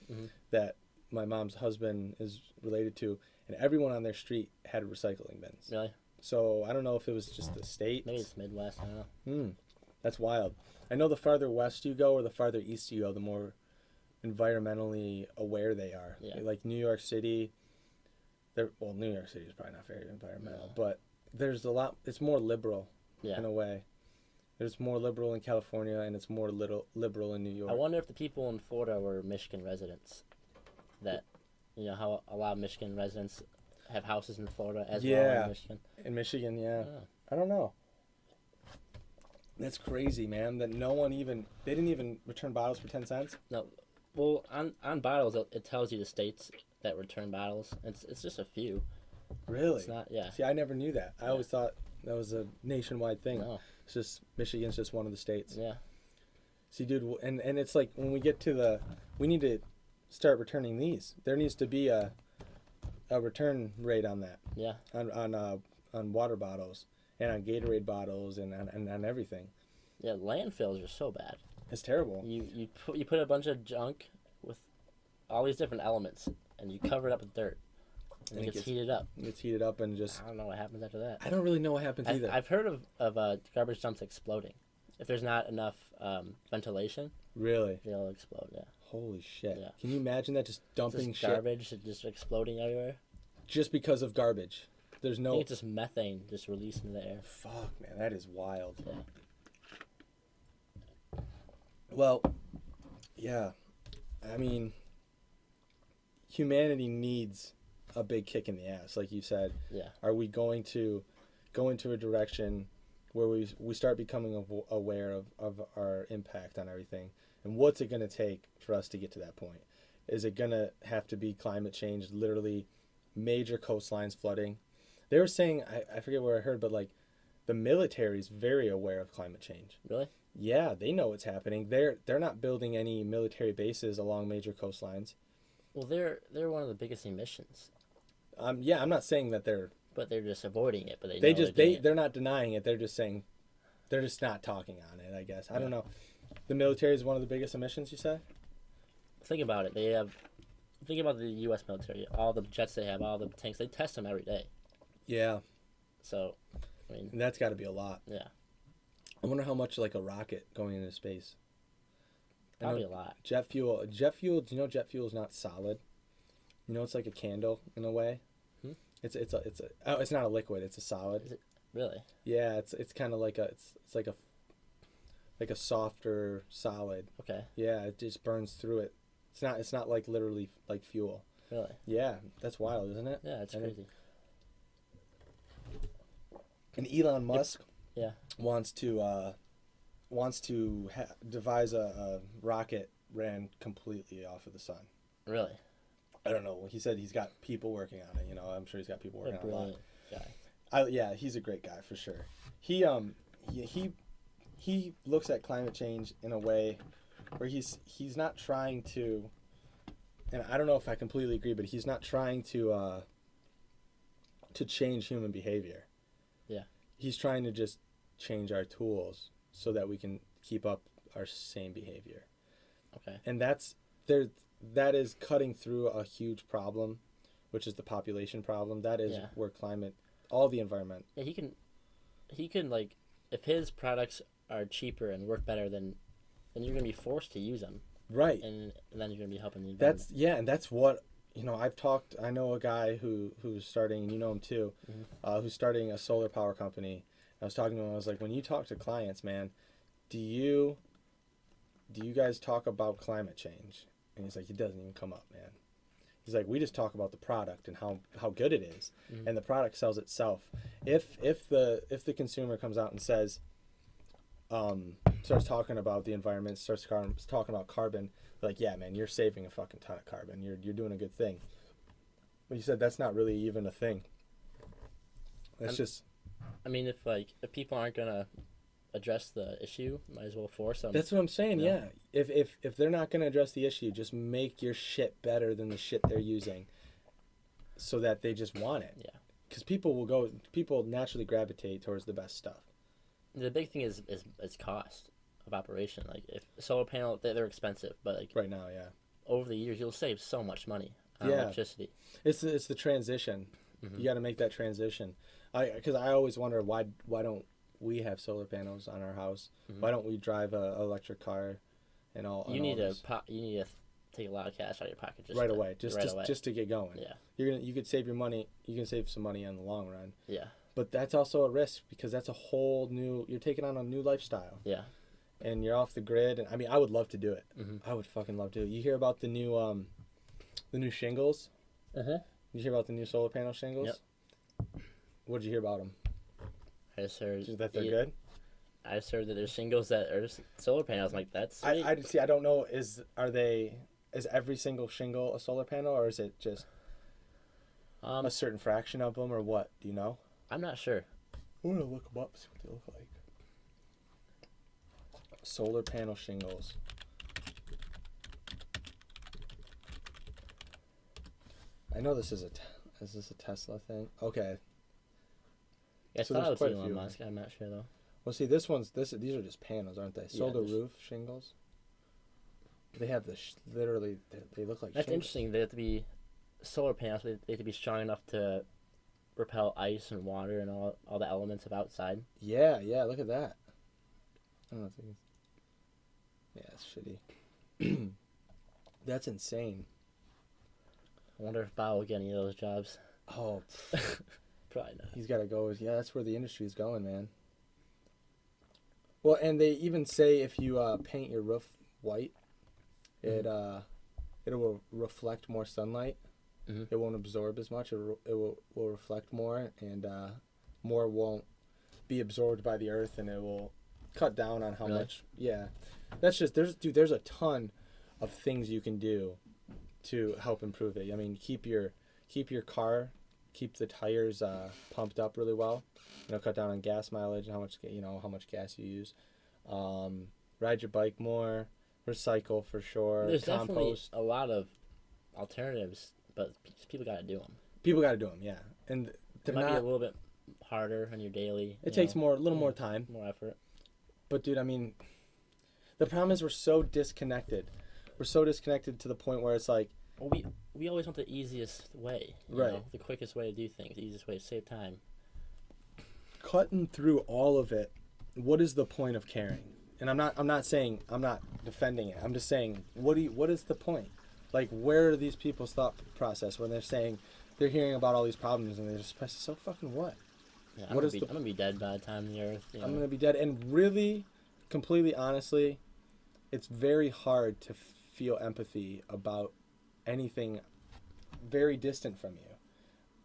A: that my mom's husband is related to, and everyone on their street had recycling bins.
B: Really?
A: So I don't know if it was just the state.
B: Maybe it's Midwest. I don't know.
A: That's wild. I know the farther west you go or the farther east you go, the more environmentally aware they are.
B: Yeah.
A: Like New York City. New York City is probably not very environmental, but there's a lot. It's more liberal in a way. There's more liberal in California, and it's more liberal in New York.
B: I wonder if the people in Florida were Michigan residents. That, how a lot of Michigan residents have houses in Florida as well in Michigan.
A: In Michigan, yeah. I don't know. That's crazy, man. That they didn't even return bottles for 10 cents.
B: No, well, on bottles it tells you the states that return bottles. It's just a few.
A: Really?
B: It's not. Yeah.
A: See, I never knew that. I always thought that was a nationwide thing.
B: No.
A: It's just Michigan's just one of the states.
B: Yeah.
A: See, dude, and it's like when we get to we need to start returning these. There needs to be a return rate on that.
B: Yeah.
A: On water bottles and on Gatorade bottles and on everything.
B: Yeah, landfills are so bad.
A: It's terrible.
B: You put a bunch of junk with all these different elements, and you cover it up with dirt. And it gets heated up.
A: It gets heated up and just...
B: I don't know what happens after that.
A: I don't really know what happens either.
B: I've heard of garbage dumps exploding. If there's not enough ventilation...
A: Really?
B: They'll explode, yeah.
A: Holy shit.
B: Yeah.
A: Can you imagine that, just dumping shit?
B: Garbage just exploding everywhere?
A: Just because of garbage. There's no...
B: I think it's just methane just released into the air.
A: Fuck, man. That is wild.
B: Yeah.
A: Well, yeah. I mean, humanity needs a big kick in the ass, like you said.
B: Yeah.
A: Are we going to go into a direction where we start becoming aware of our impact on everything? And what's it going to take for us to get to that point? Is it going to have to be climate change, literally major coastlines flooding? They were saying, I forget where I heard, but the military is very aware of climate change.
B: Really?
A: Yeah, they know what's happening. They're not building any military bases along major coastlines.
B: Well, they're one of the biggest emissions.
A: Yeah, I'm not saying that
B: But they're just avoiding it. But they
A: they
B: know
A: just
B: they're doing it.
A: they're not denying it. They're just saying they're just not talking on it. I guess I don't
B: Yeah.
A: know. The military is one of the biggest emissions. You say?
B: Think about it. They have. Think about the U.S. military. All the jets they have, all the tanks. They test them every day.
A: Yeah,
B: So, I mean,
A: and that's got to be a lot.
B: yeah,
A: I wonder how much like a rocket going into space. I
B: probably
A: know
B: a lot.
A: jet fuel. Jet fuel. Do you know jet fuel is not solid? You know, it's like a candle in a way.
B: Hmm?
A: It's not a liquid. It's a solid.
B: Is it really?
A: Yeah, it's kind of like it's like a softer solid.
B: Okay.
A: Yeah, it just burns through it. It's not like literally like fuel.
B: Really?
A: Yeah, that's wild, isn't it?
B: Yeah, it's
A: And
B: crazy.
A: And Elon Musk
B: Yeah.
A: wants to devise a rocket ran completely off of the sun.
B: Really?
A: I don't know. He said he's got people working on it. You know, I'm sure he's got people
B: What a
A: working on it a lot.
B: brilliant guy.
A: Yeah, he's a great guy for sure. He looks at climate change in a way where he's not trying to, and I don't know if I completely agree, but he's not trying to change human behavior.
B: Yeah.
A: He's trying to just change our tools so that we can keep up our same behavior.
B: Okay.
A: And that is cutting through a huge problem, which is the population problem. That is where climate, all the environment.
B: Yeah, he can like, if his products are cheaper and work better, then you're gonna be forced to use them.
A: Right.
B: And then you're gonna be helping the environment.
A: And that's what, you know, I know a guy who's starting, and you know him too, who's starting a solar power company. I was talking to him, I was like, when you talk to clients, man, do you guys talk about climate change? And he's like, it doesn't even come up, man. He's like, we just talk about the product and how good it is, and the product sells itself. If the consumer comes out and says, starts talking about the environment, starts talking about carbon, like, yeah, man, you're saving a fucking ton of carbon. You're doing a good thing. But he said that's not really even a thing. That's just.
B: I mean, if people aren't gonna address the issue, might as well force them.
A: That's what I'm saying.
B: You know?
A: Yeah. If they're not gonna address the issue, just make your shit better than the shit they're using, so that they just want it.
B: Yeah.
A: Because people naturally gravitate towards the best stuff.
B: The big thing is cost of operation. Like, if solar panel, they're expensive, but like
A: Right now, yeah.
B: over the years, you'll save so much money on electricity.
A: It's the transition. You got to make that transition. Because I always wonder why don't we have solar panels on our house? Why don't we drive a electric car and all?
B: You need to take a lot of cash out of your pocket
A: just to get going.
B: Yeah.
A: You could save your money. You can save some money in the long run.
B: Yeah.
A: But that's also a risk because that's a whole new. You're taking on a new lifestyle.
B: Yeah.
A: And you're off the grid. And I mean, I would love to do it. I would fucking love to. You hear about the new shingles? You hear about the new solar panel shingles?
B: Yep.
A: What did you hear about them?
B: I just heard
A: that they're good.
B: I just heard that there's shingles that are just solar panels. I'm like, that's sweet.
A: I don't know. Is every single shingle a solar panel, or is it just a certain fraction of them, or what? Do you know?
B: I'm not sure.
A: I'm gonna look them up, see what they look like. Solar panel shingles. I know this is is this a Tesla thing? Okay.
B: Yeah, I
A: So
B: thought
A: there's
B: it was
A: quite a
B: Elon
A: few.
B: Musk. I'm not sure though.
A: Well, see, these are just panels, aren't they? Solar
B: there's-
A: roof shingles. They have literally. They look like.
B: That's
A: shingles.
B: interesting. They have to be solar panels. They have to be strong enough to repel ice and water and all the elements of outside.
A: Yeah. Look at that. I don't know if yeah, it's shitty. That's insane.
B: I wonder if Bob will get any of those jobs.
A: Oh,
B: Probably not.
A: he's got to go. Yeah, that's where the industry's going, man. Well, and they even say if you paint your roof white, it will reflect more sunlight. It won't absorb as much. It will reflect more, and more won't be absorbed by the earth, and it will cut down on how much. Yeah, that's just there's a ton of things you can do to help improve it. I mean, keep your car, keep the tires pumped up really well. Cut down on gas mileage and how much gas you use. Ride your bike more, recycle for sure,
B: There's definitely
A: compost.
B: a lot of alternatives, but people got to do them.
A: People got to do them, yeah. And
B: It might be a little bit harder on your daily.
A: It takes a little more time.
B: More effort.
A: But, dude, I mean, the problem is we're so disconnected. We're so disconnected to the point where it's like...
B: Well, we always want the easiest way. You know, the quickest way to do things, the easiest way to save time.
A: Cutting through all of it, what is the point of caring? And I'm not defending it. I'm just saying, what is the point? Like, where are these people's thought process when they're saying they're hearing about all these problems and they're just pressing so fucking what?
B: Yeah, I'm gonna be dead by the time the earth. You know?
A: I'm gonna be dead. And really, completely honestly, it's very hard to feel empathy about anything very distant from you.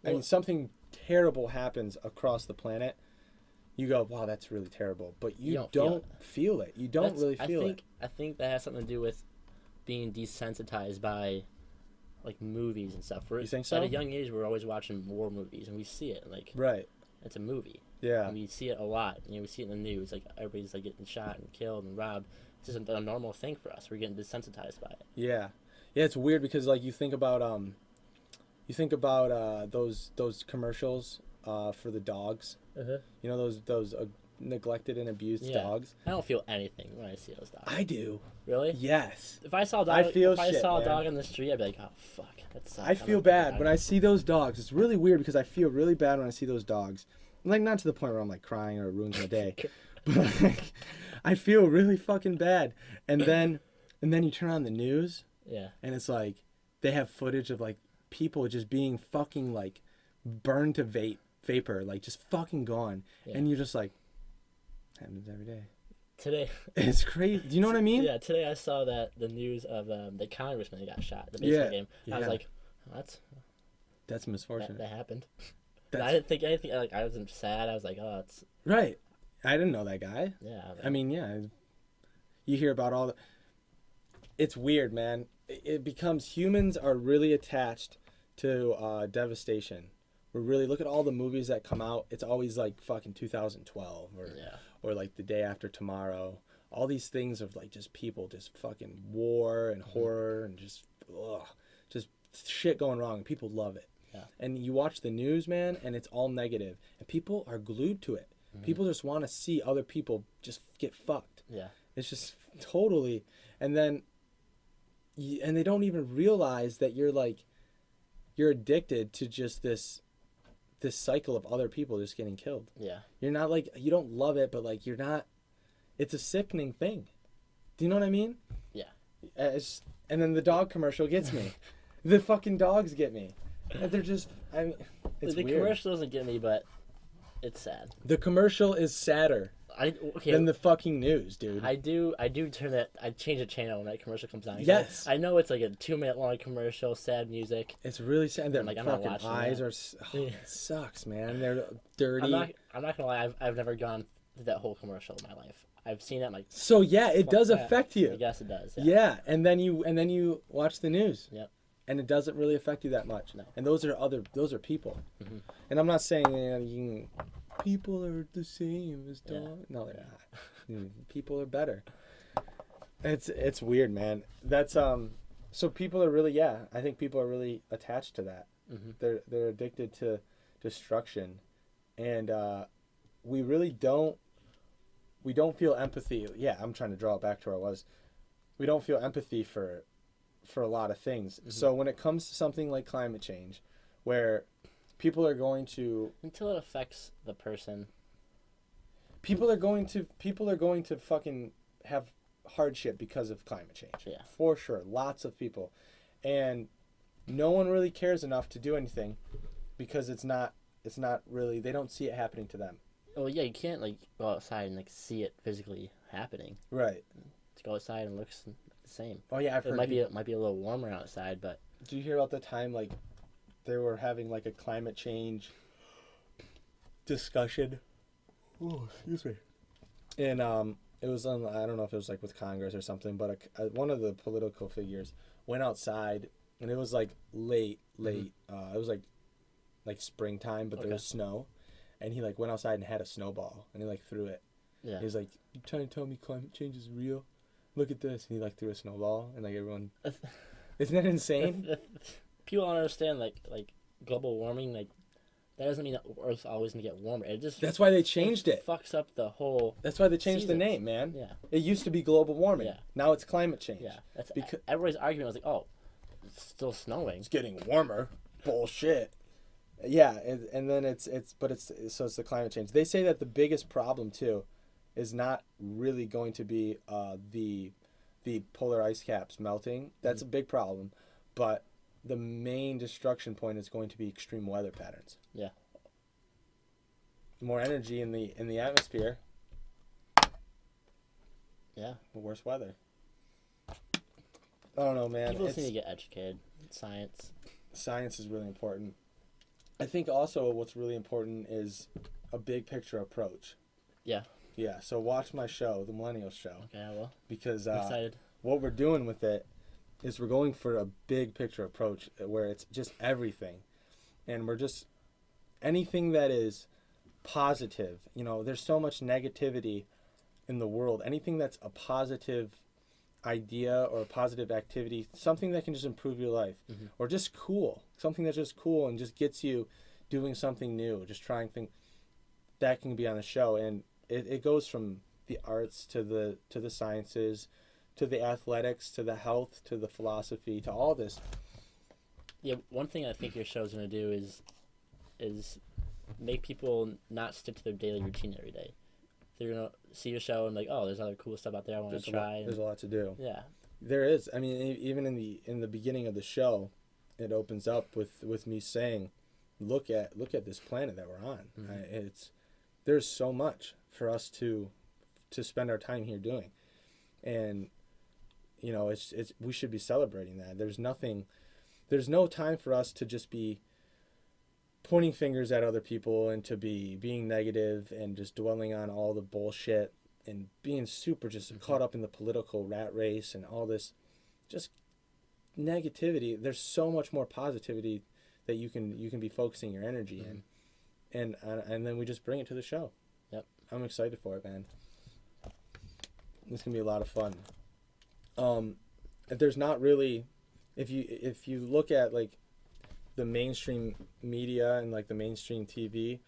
A: I mean, something terrible happens across the planet. You go, wow, that's really terrible. But you don't feel it. You don't really feel it.
B: I think that has something to do with being desensitized by, like, movies and stuff.
A: You think so?
B: At a young age, we're always watching war movies, and we see it. Like,
A: right.
B: It's a movie.
A: Yeah.
B: And we see it a lot. You know, we see it in the news. Like, everybody's, like, getting shot and killed and robbed. It's just a normal thing for us. We're getting desensitized by it.
A: Yeah. Yeah, it's weird because, like, you think about those commercials for the dogs.
B: Uh-huh.
A: You know, those neglected and abused dogs.
B: I don't feel anything when I see those dogs.
A: I do.
B: Really?
A: Yes.
B: If I saw a dog, a dog on the street, I'd be like, oh fuck, that sucks.
A: I feel bad when I see those dogs. It's really weird because I feel really bad when I see those dogs. Like, not to the point where I'm like crying or it ruins my day, but like, I feel really fucking bad. And then you turn on the news.
B: Yeah. And
A: it's like they have footage of like people just being fucking like burned to vapor, like just fucking gone. Yeah. And you're just like, happens every day.
B: Today.
A: It's crazy. Do you know what I mean?
B: Yeah, today I saw the news of the congressman that got shot at the baseball game. Yeah. I was like, oh,
A: that's misfortune.
B: That happened. I didn't think anything. Like, I wasn't sad. I was like, oh, it's...
A: Right. I didn't know that guy.
B: Yeah.
A: I mean, yeah. You hear about all the... It's weird, man. It becomes... Humans are really attached to devastation. We're really... Look at all the movies that come out. It's always like fucking 2012 or like The Day After Tomorrow. All these things of like just people, just fucking war and horror and just shit going wrong. People love it.
B: Yeah.
A: And you watch the news, man, and it's all negative. And people are glued to it. Mm-hmm. People just want to see other people just get fucked.
B: Yeah.
A: It's just totally... And then... And they don't even realize that you're addicted to just this cycle of other people just getting killed.
B: Yeah.
A: You're not like... You don't love it, but like you're not... It's a sickening thing. Do you know what I mean?
B: Yeah.
A: And then the dog commercial gets me. The fucking dogs get me. They're just... I mean, it's
B: the
A: weird.
B: commercial doesn't get me, but it's sad.
A: The commercial is sadder than the fucking news, dude.
B: I do turn that... I change the channel when that commercial comes on.
A: Yes.
B: I know it's like a 2-minute long commercial, sad music.
A: It's really sad. Their
B: like,
A: fucking eyes are... Oh, it sucks, man. They're dirty.
B: I'm not gonna lie. I've never gone through that whole commercial in my life. I've seen it like...
A: So, yeah, it does affect you.
B: I guess it does,
A: yeah. And then you watch the news.
B: Yep.
A: And it doesn't really affect you that much.
B: No.
A: And those are people. Mm-hmm. And I'm not saying people are the same as dogs. Yeah. No, they're not. People are better. It's weird, man. That's so people are really I think people are really attached to that. Mm-hmm. They're addicted to destruction, and we really don't feel empathy. Yeah, I'm trying to draw it back to where I was. We don't feel empathy for a lot of things. Mm-hmm. So when it comes to something like climate change, where people are going to...
B: Until it affects the person.
A: People are going to fucking have hardship because of climate change.
B: Yeah.
A: For sure. Lots of people. And no one really cares enough to do anything because it's not really... They don't see it happening to them.
B: Well, yeah, you can't like go outside and like see it physically happening.
A: Right.
B: To go outside and looks the same.
A: Oh yeah, I've heard.
B: It might be a little warmer outside, but.
A: Did you hear about the time like they were having like a climate change discussion? Oh, excuse me. And it was on, I don't know if it was like with Congress or something, but one of the political figures went outside, and it was like late. Mm-hmm. It was like springtime, but there was snow. And he like went outside and had a snowball, and he like threw it,
B: Yeah.
A: He's like, "You trying to tell me climate change is real? Look at this." And he like threw a snowball, and like everyone, isn't that insane?
B: People don't understand like global warming. Like that doesn't mean that Earth's always gonna get warmer. It just
A: That's why they changed it.
B: Fucks up the whole.
A: That's why they changed
B: seasons.
A: the name, man.
B: Yeah.
A: It used to be global warming.
B: Yeah.
A: Now it's climate change.
B: Yeah. That's
A: because
B: everybody's argument was like, oh, it's still snowing.
A: It's getting warmer. Bullshit. Yeah, and then it's the climate change. They say that the biggest problem too is not really going to be the polar ice caps melting. That's a big problem, but the main destruction point is going to be extreme weather patterns.
B: Yeah.
A: More energy in the atmosphere.
B: Yeah.
A: Worse weather. I don't know, man.
B: People just need to get educated. Science
A: is really important. I think also what's really important is a big picture approach.
B: Yeah.
A: Yeah. So watch my show, the Millennials show.
B: Okay, I will.
A: Because
B: I'm excited.
A: What we're doing with it is we're going for a big picture approach where it's just everything, and we're just anything that is positive. You know, there's so much negativity in the world. Anything that's a positive idea or a positive activity, something that can just improve your life, or just cool, something that's just cool and just gets you doing something new, just trying things, that can be on the show. And it goes from the arts to the sciences, to the athletics, to the health, to the philosophy, to all this.
B: Yeah, one thing I think your show's gonna do is make people not stick to their daily routine every day. They're gonna see your show and like, oh, there's other cool stuff out there I want to try.
A: There's a lot to do.
B: Yeah,
A: there is. I mean, even in the beginning of the show, it opens up with me saying, look at this planet that we're on. There's so much for us to spend our time here doing, and you know, it's we should be celebrating that. There's no time for us to just be pointing fingers at other people and to be being negative and just dwelling on all the bullshit and being super just caught up in the political rat race and all this just negativity. There's so much more positivity that you can be focusing your energy in, and then we just bring it to the show.
B: Yep.
A: I'm excited for it, man. It's gonna be a lot of fun. There's not really, if you look at like the mainstream media and like the mainstream TV,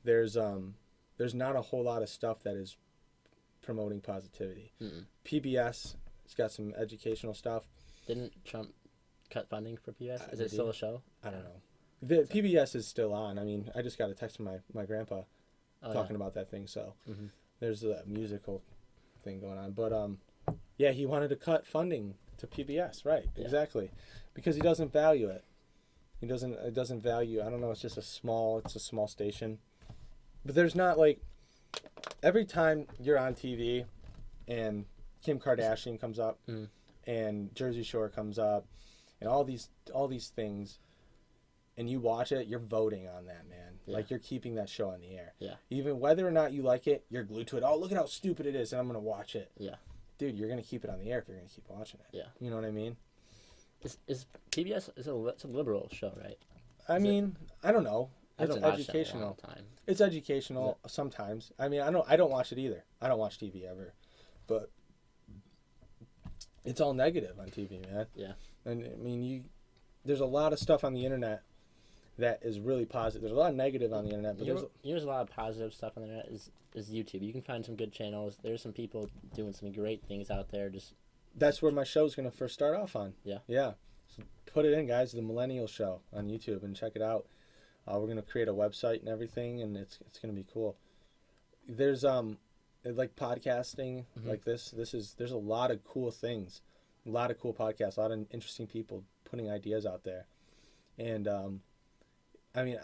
A: there's not a whole lot of stuff that is promoting positivity. PBS has got some educational stuff.
B: Didn't Trump cut funding for PBS? Is it still a show?
A: I don't know. The PBS is still on. I mean, I just got a text from my grandpa talking about that thing. So there's a musical thing going on. But yeah, he wanted to cut funding to PBS, right? Yeah. Exactly, because he doesn't value it. It doesn't value. I don't know. It's a small station, but there's not like every time you're on TV, and Kim Kardashian comes up, and Jersey Shore comes up, and all these things, and you watch it, you're voting on that, man. Yeah. Like you're keeping that show on the air.
B: Yeah.
A: Even whether or not you like it, you're glued to it. Oh, look at how stupid it is, and I'm gonna watch it.
B: Yeah.
A: Dude, you're gonna keep it on the air if you're gonna keep watching it.
B: Yeah.
A: You know what I mean?
B: Is PBS it's a liberal show, right?
A: I mean, I don't know. It's educational.
B: In a long time.
A: It's educational sometimes. I mean, I don't watch it either. I don't watch TV ever, but it's all negative on TV, man.
B: Yeah.
A: And I mean, there's a lot of stuff on the internet that is really positive. There's a lot of negative on the internet, but
B: there's a lot of positive stuff on the internet. Is YouTube. You can find some good channels. There's some people doing some great things out there.
A: That's where my show's gonna first start off on.
B: Yeah.
A: Yeah. So put it in, guys. The Millennials show on YouTube and check it out. We're gonna create a website and everything, and it's gonna be cool. There's like podcasting like this. There's a lot of cool things, a lot of cool podcasts, a lot of interesting people putting ideas out there, and I mean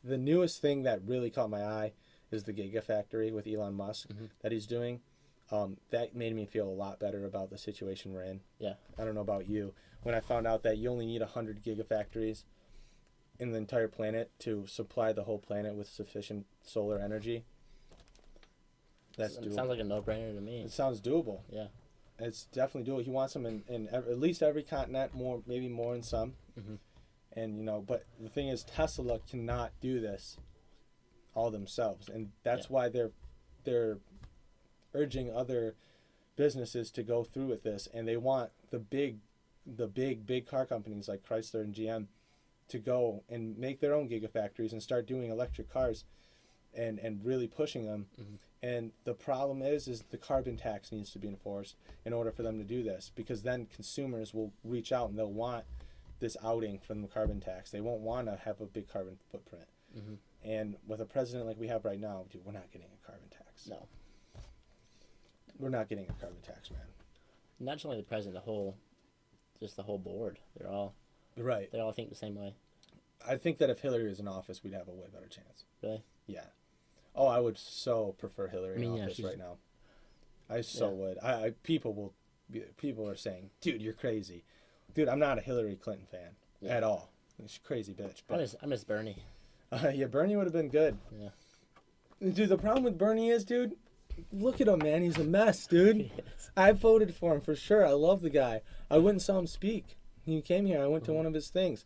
A: the newest thing that really caught my eye is the Gigafactory with Elon Musk that he's doing. That made me feel a lot better about the situation we're in.
B: Yeah.
A: I don't know about you. When I found out that you only need 100 gigafactories in the entire planet to supply the whole planet with sufficient solar energy, that's doable.
B: It sounds like a no-brainer to me.
A: It sounds doable.
B: Yeah.
A: It's definitely doable. He wants them in at least every continent, maybe more in some. And, you know, but the thing is, Tesla cannot do this all themselves. And that's why they're urging other businesses to go through with this, and they want the big car companies like Chrysler and GM to go and make their own gigafactories and start doing electric cars and really pushing them.
B: Mm-hmm.
A: And the problem is the carbon tax needs to be enforced in order for them to do this, because then consumers will reach out and they'll want this outing from the carbon tax. They won't want to have a big carbon footprint.
B: Mm-hmm.
A: And with a president like we have right now, dude, we're not getting a carbon tax.
B: No.
A: We're not getting a carbon tax, man.
B: Not just only the president, the whole board. They're all
A: right.
B: They all think the same way.
A: I think that if Hillary was in office, we'd have a way better chance.
B: Really?
A: Yeah. Oh, I would so prefer Hillary in office right now. I would. People are saying, dude, you're crazy. Dude, I'm not a Hillary Clinton fan at all. She's a crazy bitch. But
B: I miss Bernie.
A: Yeah, Bernie would have been good.
B: Yeah.
A: Dude, the problem with Bernie is, dude, look at him, man. He's a mess, dude. Yes. I voted for him for sure. I love the guy. I went and saw him speak. He came here. I went to one of his things.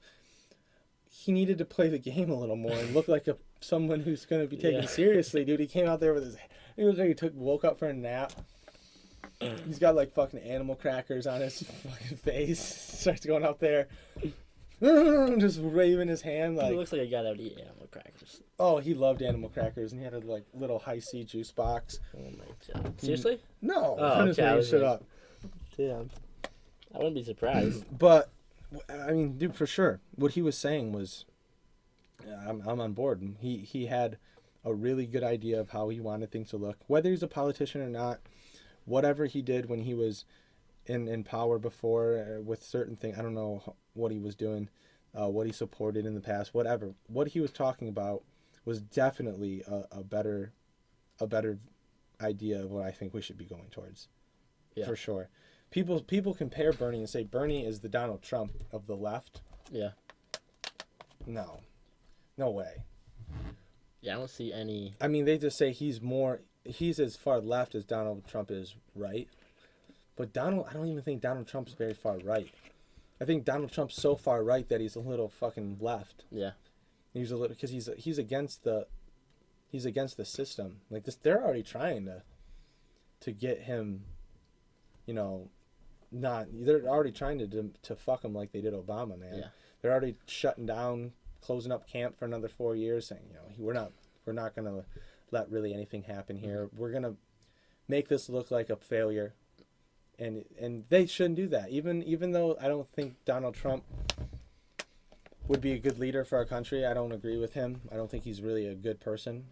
A: He needed to play the game a little more and look like someone who's going to be taken seriously, dude. He came out there with he looked like he woke up for a nap. He's got like fucking animal crackers on his fucking face. Starts going out there, just waving his hand like.
B: He looks like a guy that would eat animal crackers.
A: Oh, he loved animal crackers, and he had a like little Hi-C juice box.
B: Oh my god! Seriously?
A: No.
B: Oh, okay.
A: Shut up.
B: Damn. I wouldn't be surprised.
A: But I mean, dude, for sure, what he was saying was, I'm on board. He had a really good idea of how he wanted things to look, whether he's a politician or not. Whatever he did when he was in power before with certain things, I don't know what he was doing, what he supported in the past, whatever. What he was talking about was definitely a better idea of what I think we should be going towards, for sure. People compare Bernie and say Bernie is the Donald Trump of the left.
B: Yeah.
A: No way.
B: Yeah, I don't see any.
A: I mean, they just say he's as far left as Donald Trump is right. But I don't even think Donald Trump's very far right. I think Donald Trump's so far right that he's a little fucking left.
B: Yeah.
A: He's a little, because he's against the system. Like this, they're already trying to get him, they're already trying to fuck him like they did Obama, man.
B: Yeah.
A: They're already shutting down, closing up camp for another 4 years, saying, we're not gonna let really anything happen here.
B: Mm-hmm.
A: We're gonna make this look like a failure, and they shouldn't do that. Even though I don't think Donald Trump would be a good leader for our country, I don't agree with him. I don't think he's really a good person.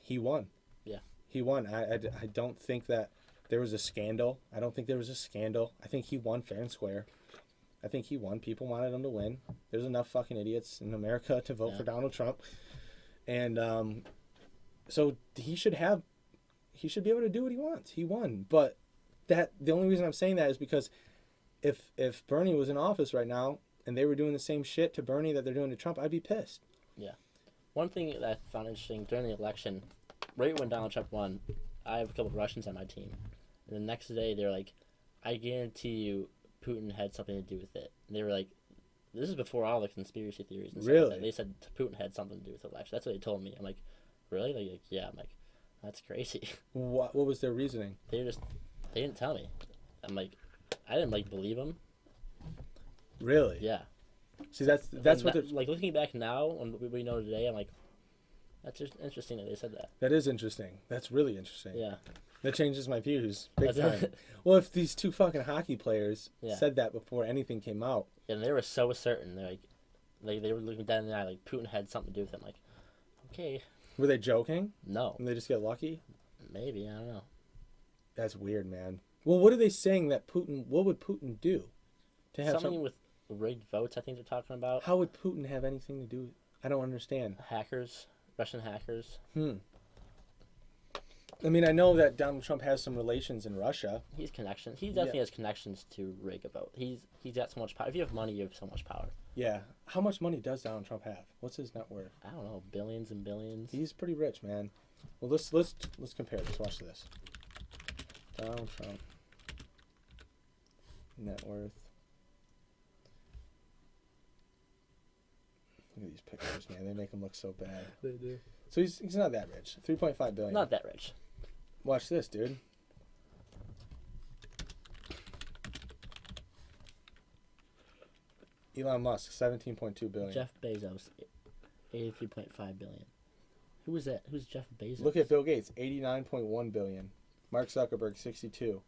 A: He won.
B: Yeah. He
A: won. I don't think that there was a scandal. I don't think there was a scandal. I think he won fair and square. I think he won. People wanted him to win. There's enough fucking idiots in America to vote for Donald Trump. And so he should be able to do what he wants. He won. But the only reason I'm saying that is because if Bernie was in office right now and they were doing the same shit to Bernie that they're doing to Trump, I'd be pissed.
B: Yeah. One thing that I found interesting during the election, right when Donald Trump won, I have a couple of Russians on my team. And the next day, they're like, I guarantee you Putin had something to do with it. And they were like, this is before all the conspiracy theories and stuff like that. They said Putin had something to do with the election. That's what they told me. I'm like, really? They're like, yeah. I'm like, that's crazy.
A: What was their reasoning?
B: They didn't tell me. I'm like, I didn't believe them.
A: Really?
B: Yeah.
A: See, that's what they're
B: like looking back now on what we know today. I'm like, that's just interesting that they said that.
A: That is interesting. That's really interesting.
B: Yeah.
A: That changes my views big time. Well, if these two fucking hockey players said that before anything came out.
B: Yeah, and they were so certain. They're like they were looking down in the eye like Putin had something to do with it. I'm like, okay.
A: Were they joking?
B: No.
A: And they just get lucky?
B: Maybe, I don't know.
A: That's weird, man. Well, what are they saying that what would Putin do?
B: To have something with rigged votes, I think they're talking about.
A: How would Putin have anything to do with it? I don't understand.
B: Hackers. Russian hackers.
A: I mean, I know that Donald Trump has some relations in Russia.
B: He definitely has connections to rig a vote. He's got so much power. If you have money, you have so much power.
A: Yeah. How much money does Donald Trump have? What's his net worth?
B: I don't know. Billions and billions.
A: He's pretty rich, man. Well, let's compare this. Watch this. Donald Trump net worth. Look at these pictures, man. They make him look so bad.
B: They do.
A: So he's not that rich. $3.5 billion.
B: Not that rich.
A: Watch this, dude. Elon Musk, 17.2 billion.
B: Jeff Bezos, 83.5 billion. Who was that? Who's Jeff Bezos?
A: Look at Bill Gates, 89.1 billion. Mark Zuckerberg, 62.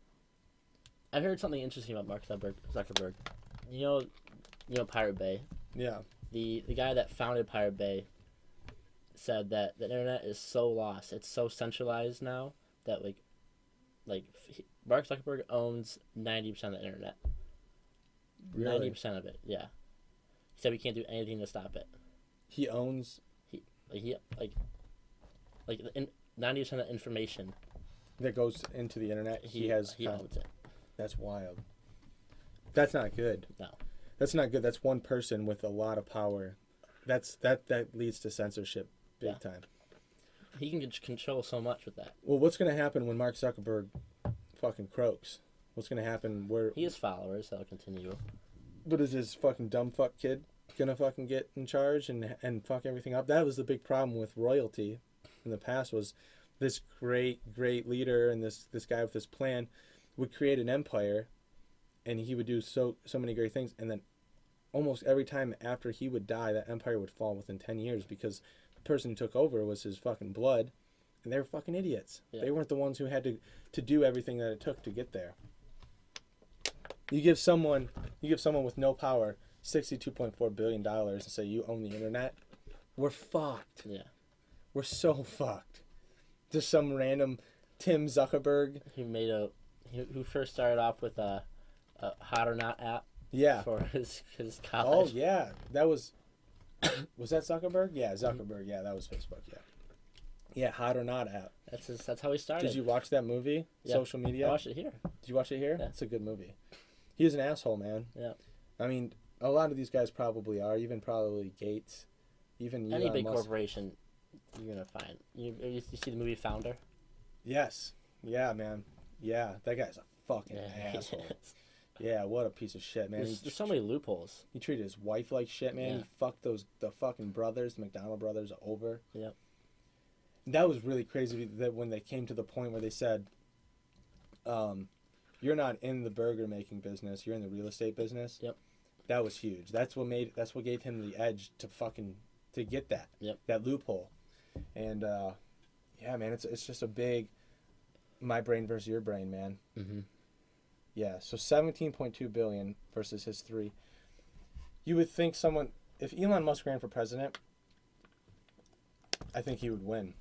B: I heard something interesting about Mark Zuckerberg. You know Pirate Bay.
A: Yeah.
B: The guy that founded Pirate Bay said that the internet is so lost. It's so centralized now that Mark Zuckerberg owns 90% of the internet.
A: Really?
B: 90% of it. Yeah. He said we can't do anything to stop it.
A: He owns.
B: He 90% of the information
A: That goes into the internet. He owns it. That's wild. That's not good.
B: No.
A: That's not good. That's one person with a lot of power. That leads to censorship big time.
B: He can control so much with that.
A: Well, what's going to happen when Mark Zuckerberg fucking croaks? What's going to happen where...
B: He has followers that'll continue.
A: But is this fucking dumb fuck kid going to fucking get in charge and fuck everything up? That was the big problem with royalty in the past, was this great leader and this guy with this plan would create an empire, and he would do so many great things, and then almost every time after he would die, that empire would fall within 10 years because the person who took over was his fucking blood, and they were fucking idiots. Yeah. They weren't the ones who had to do everything that it took to get there. You give someone with no power $62.4 billion and say you own the internet, we're fucked.
B: Yeah.
A: We're so fucked. Just some random Tim Zuckerberg.
B: Who first started off with a Hot or Not app.
A: Yeah.
B: For his college.
A: Oh yeah, that was that Zuckerberg? Yeah, Zuckerberg. Yeah, that was Facebook. Yeah. Yeah, Hot or Not app.
B: That's how he started.
A: Did you watch that movie? Yeah. Social Media.
B: I watched it here.
A: Did you watch it here?
B: Yeah.
A: It's a good movie. He's an asshole, man.
B: Yeah.
A: I mean, a lot of these guys probably are. Even probably Gates. Even
B: any big corporation, you're gonna find. You see the movie Founder?
A: Yes. Yeah, man. Yeah, that guy's a fucking asshole. Yeah, what a piece of shit, man.
B: There's so many loopholes.
A: He treated his wife like shit, man. Yeah. He fucked the fucking brothers, the McDonald brothers, over.
B: Yep.
A: And that was really crazy that when they came to the point where they said, you're not in the burger making business, you're in the real estate business.
B: Yep.
A: That was huge. That's what gave him the edge to get that.
B: Yep.
A: That loophole. And yeah, man, it's just a big my brain versus your brain, man.
B: Mm-hmm.
A: Yeah, so 17.2 billion versus his 3. You would think if Elon Musk ran for president, I think he would win.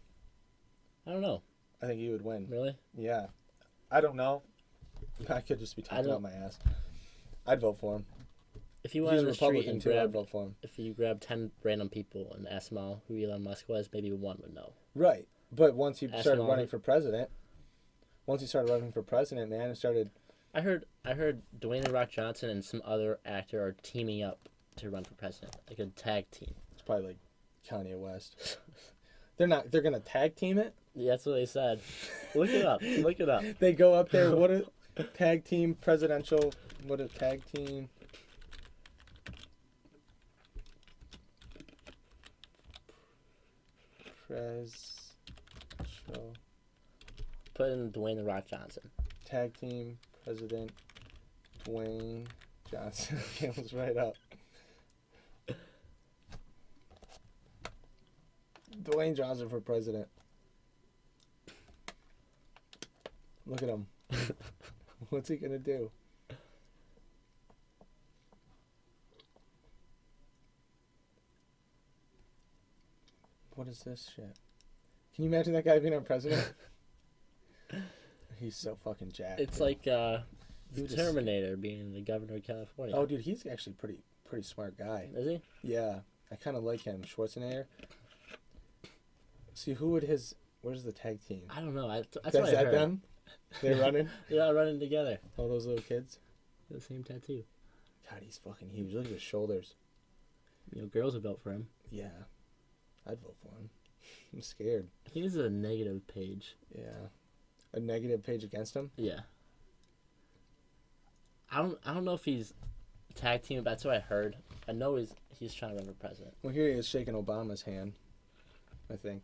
B: I don't know.
A: I think he would win.
B: Really?
A: Yeah. I don't know. I could just be talking out my ass. I'd vote for him.
B: If you went on the street and
A: I'd vote for him.
B: If you grabbed 10 random people and asked them all who Elon Musk was, maybe one would know.
A: Right. But once he started running for president, man, it started...
B: I heard Dwayne The Rock Johnson and some other actor are teaming up to run for president, like a tag team.
A: It's probably like Kanye West. They're gonna tag team it?
B: Yeah, that's what they said. Look it up.
A: They go up there, what a tag team presidential, what a tag team.
B: Put in Dwayne The Rock Johnson.
A: Tag team president Dwayne Johnson. It was right up. Dwayne Johnson for president. Look at him. What's he gonna do? What is this shit? Can you imagine that guy being our president? He's so fucking jacked.
B: It's like the Terminator being the governor of California.
A: Oh, dude, he's actually pretty smart guy.
B: Is he?
A: Yeah, I kind of like him. Schwarzenegger. See, where's the tag team?
B: I don't know. That's what I heard.
A: Them? They're running?
B: They're all running together.
A: All those little kids?
B: The same tattoo.
A: God, he's fucking huge. Look at his shoulders.
B: Girls have built for him.
A: Yeah. I'd vote for him. I'm scared.
B: He has a negative page.
A: Yeah. A negative page against him?
B: Yeah. I don't know if he's tag team, but that's what I heard. I know he's trying to run for president.
A: Well, here he is shaking Obama's hand, I think.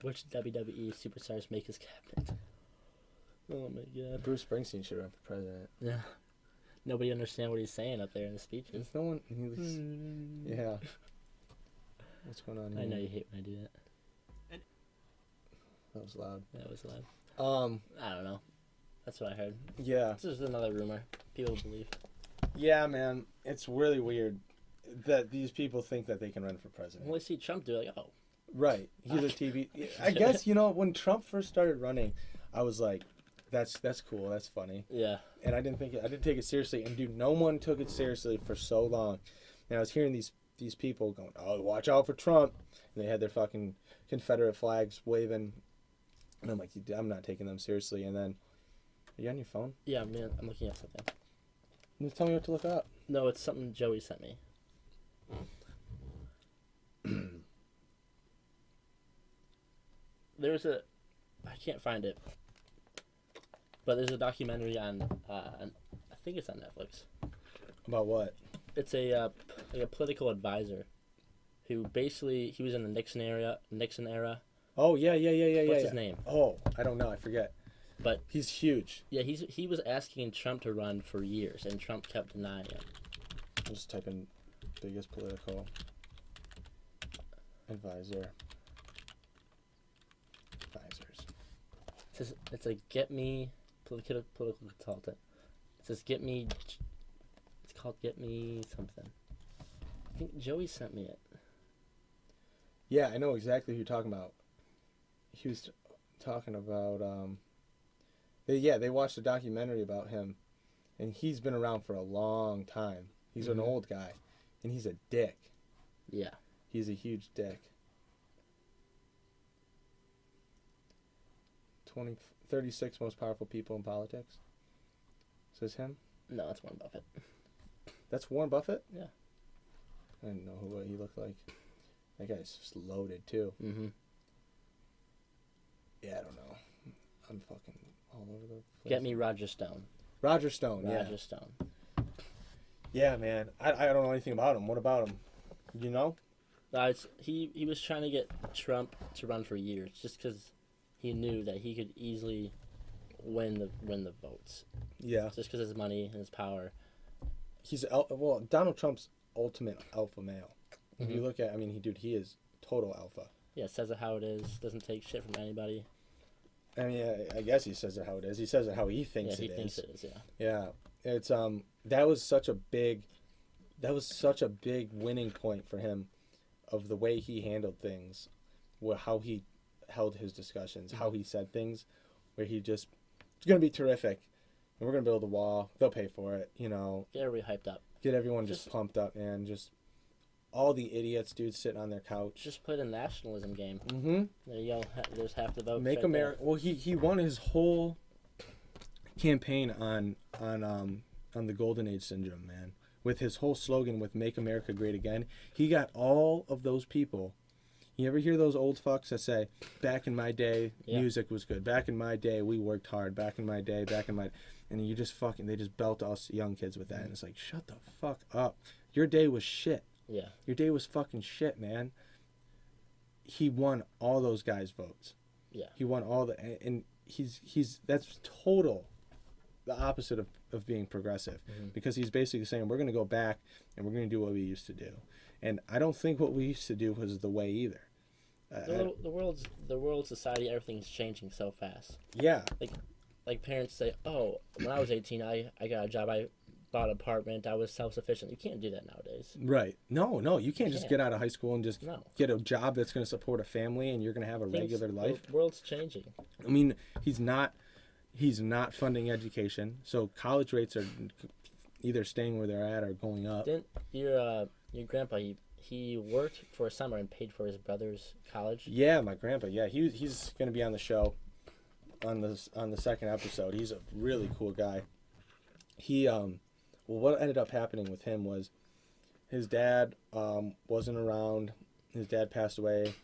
B: Which WWE superstars make his cabinet? Oh my god.
A: Bruce Springsteen should run for president.
B: Yeah. Nobody understands what he's saying up there in the speeches.
A: No one. Yeah. What's going on here?
B: I know you hate when I do that.
A: That was loud.
B: That was loud. I don't know. That's what I heard.
A: Yeah.
B: This is another rumor. People believe.
A: Yeah, man. It's really weird that these people think that they can run for president.
B: When they see Trump do it, like, oh.
A: Right. He's a TV. I guess, when Trump first started running, I was like, that's cool. That's funny.
B: Yeah.
A: And I didn't take it seriously. And dude, no one took it seriously for so long. And I was hearing these people going, oh, watch out for Trump. And they had their fucking Confederate flags waving. And I'm like, I'm not taking them seriously. And then, are you on your phone?
B: Yeah, man, I'm looking at something.
A: Tell me what to look up.
B: No, it's something Joey sent me. I can't find it, but there's a documentary on I think it's on Netflix.
A: About what?
B: It's a political advisor, who basically he was in the Nixon era.
A: Oh yeah.
B: What's his name?
A: Oh, I don't know. I forget.
B: But
A: he's huge.
B: Yeah, he was asking Trump to run for years, and Trump kept denying him.
A: I'll just type in biggest political advisors.
B: It's like Get Me political consultant. It says Get Me. It's called Get Me something. I think Joey sent me it.
A: Yeah, I know exactly who you're talking about. He was talking about. They watched a documentary about him, and he's been around for a long time. He's an old guy, and he's a dick.
B: Yeah.
A: He's a huge dick. 36 most powerful people in politics. Says him?
B: No, that's Warren Buffett.
A: That's Warren Buffett?
B: Yeah.
A: I didn't know what he looked like. That guy's just loaded, too.
B: Mm-hmm.
A: Yeah, I don't know. I'm fucking all over the place.
B: Get Me Roger Stone.
A: Roger Stone, yeah.
B: Roger Stone.
A: Yeah, man. I don't know anything about him. What about him? You know?
B: He was trying to get Trump to run for years just because he knew that he could easily win the votes.
A: Yeah.
B: Just because of his money and his power.
A: He's Donald Trump's ultimate alpha male. If you look at, he is total alpha.
B: Yeah, says it how it is. Doesn't take shit from anybody.
A: I mean, I guess he says it how it is. He says it how he thinks it is.
B: Yeah, he thinks it is. Yeah.
A: Yeah, it's that was such a big winning point for him, of the way he handled things, how he held his discussions, how he said things, where he just, it's gonna be terrific, and we're gonna build a wall. They'll pay for it,
B: Get everybody hyped up.
A: Get everyone just pumped up, man. Just all the idiots, dude, sitting on their couch.
B: Just play the nationalism game.
A: Mm-hmm.
B: There you go. There's half the vote.
A: Make America. Well, he won his whole campaign on the Golden Age syndrome, man. With his whole slogan with "Make America Great Again," he got all of those people. You ever hear those old fucks that say, "Back in my day, music was good. Back in my day, we worked hard. Back in my day, and you just they just belt us young kids with that, and it's like, shut the fuck up. Your day was shit.
B: Yeah.
A: Your day was fucking shit, man. He won all those guys' votes.
B: Yeah.
A: He won all and that's total the opposite of being progressive, because he's basically saying we're going to go back and we're going to do what we used to do. And I don't think what we used to do was the way either.
B: The world, society, everything's changing so fast.
A: Yeah.
B: Like parents say, oh, when I was 18, I got a job, I bought an apartment, I was self-sufficient. You can't do that nowadays.
A: Right. No, you can't just get out of high school and just get a job that's going to support a family and you're going to have a regular life. The
B: world's changing.
A: I mean, he's not funding education, so college rates are either staying where they're at or going up.
B: Didn't your grandpa, he worked for a summer and paid for his brother's college? Yeah,
A: my grandpa, he's going to be on the show on the second episode. He's a really cool guy. He what ended up happening with him was his dad wasn't around. His dad passed away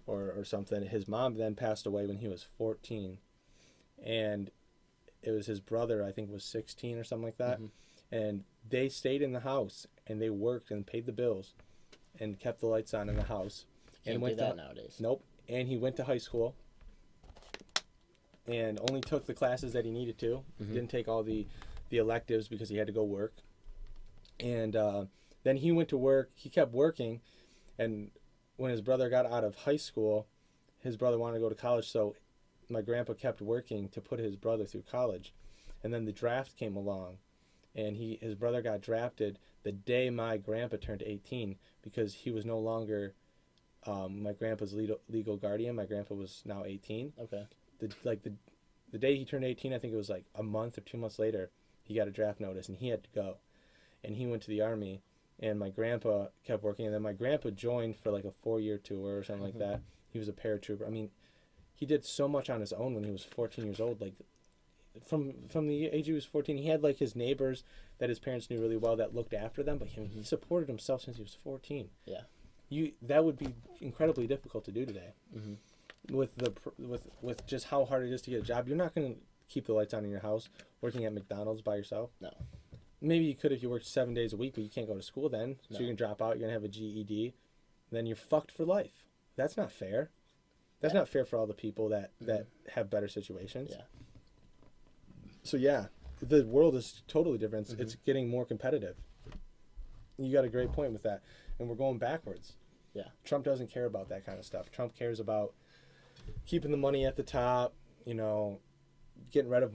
A: or something. His mom then passed away when he was 14. And it was his brother, I think, was 16 or something like that. And they stayed in the house and they worked and paid the bills and kept the lights on in the house.
B: Can't do that nowadays.
A: Nope. and he went to high school and only took the classes that he needed to. Didn't take all the electives because he had to go work. And then he went to work. He kept working, and when his brother got out of high school, his brother wanted to go to college, so my grandpa kept working to put his brother through college. And then the draft came along, and his brother got drafted the day my grandpa turned 18 because he was no longer my grandpa's legal guardian. My grandpa was now 18.
B: Okay.
A: The day he turned 18, I think it was like a month or 2 months later, he got a draft notice, and he had to go. And he went to the Army, and my grandpa kept working. And then my grandpa joined for like a 4-year tour or something like that. He was a paratrooper. I mean, he did so much on his own when he was 14 years old. Like, from the age he was 14, he had like his neighbors that his parents knew really well that looked after them. But he supported himself since he was 14.
B: Yeah.
A: That would be incredibly difficult to do today. With just how hard it is to get a job. You're not going to keep the lights on in your house working at McDonald's by yourself.
B: No.
A: Maybe you could if you worked 7 days a week, but you can't go to school then. So
B: No.
A: you're going to drop out. You're going to have a GED. Then you're fucked for life. That's not fair. That's not fair for all the people that have better situations.
B: Yeah.
A: So yeah, the world is totally different. It's getting more competitive. You got a great point with that. And we're going backwards.
B: Yeah.
A: Trump doesn't care about that kind of stuff. Trump cares about keeping the money at the top, getting rid of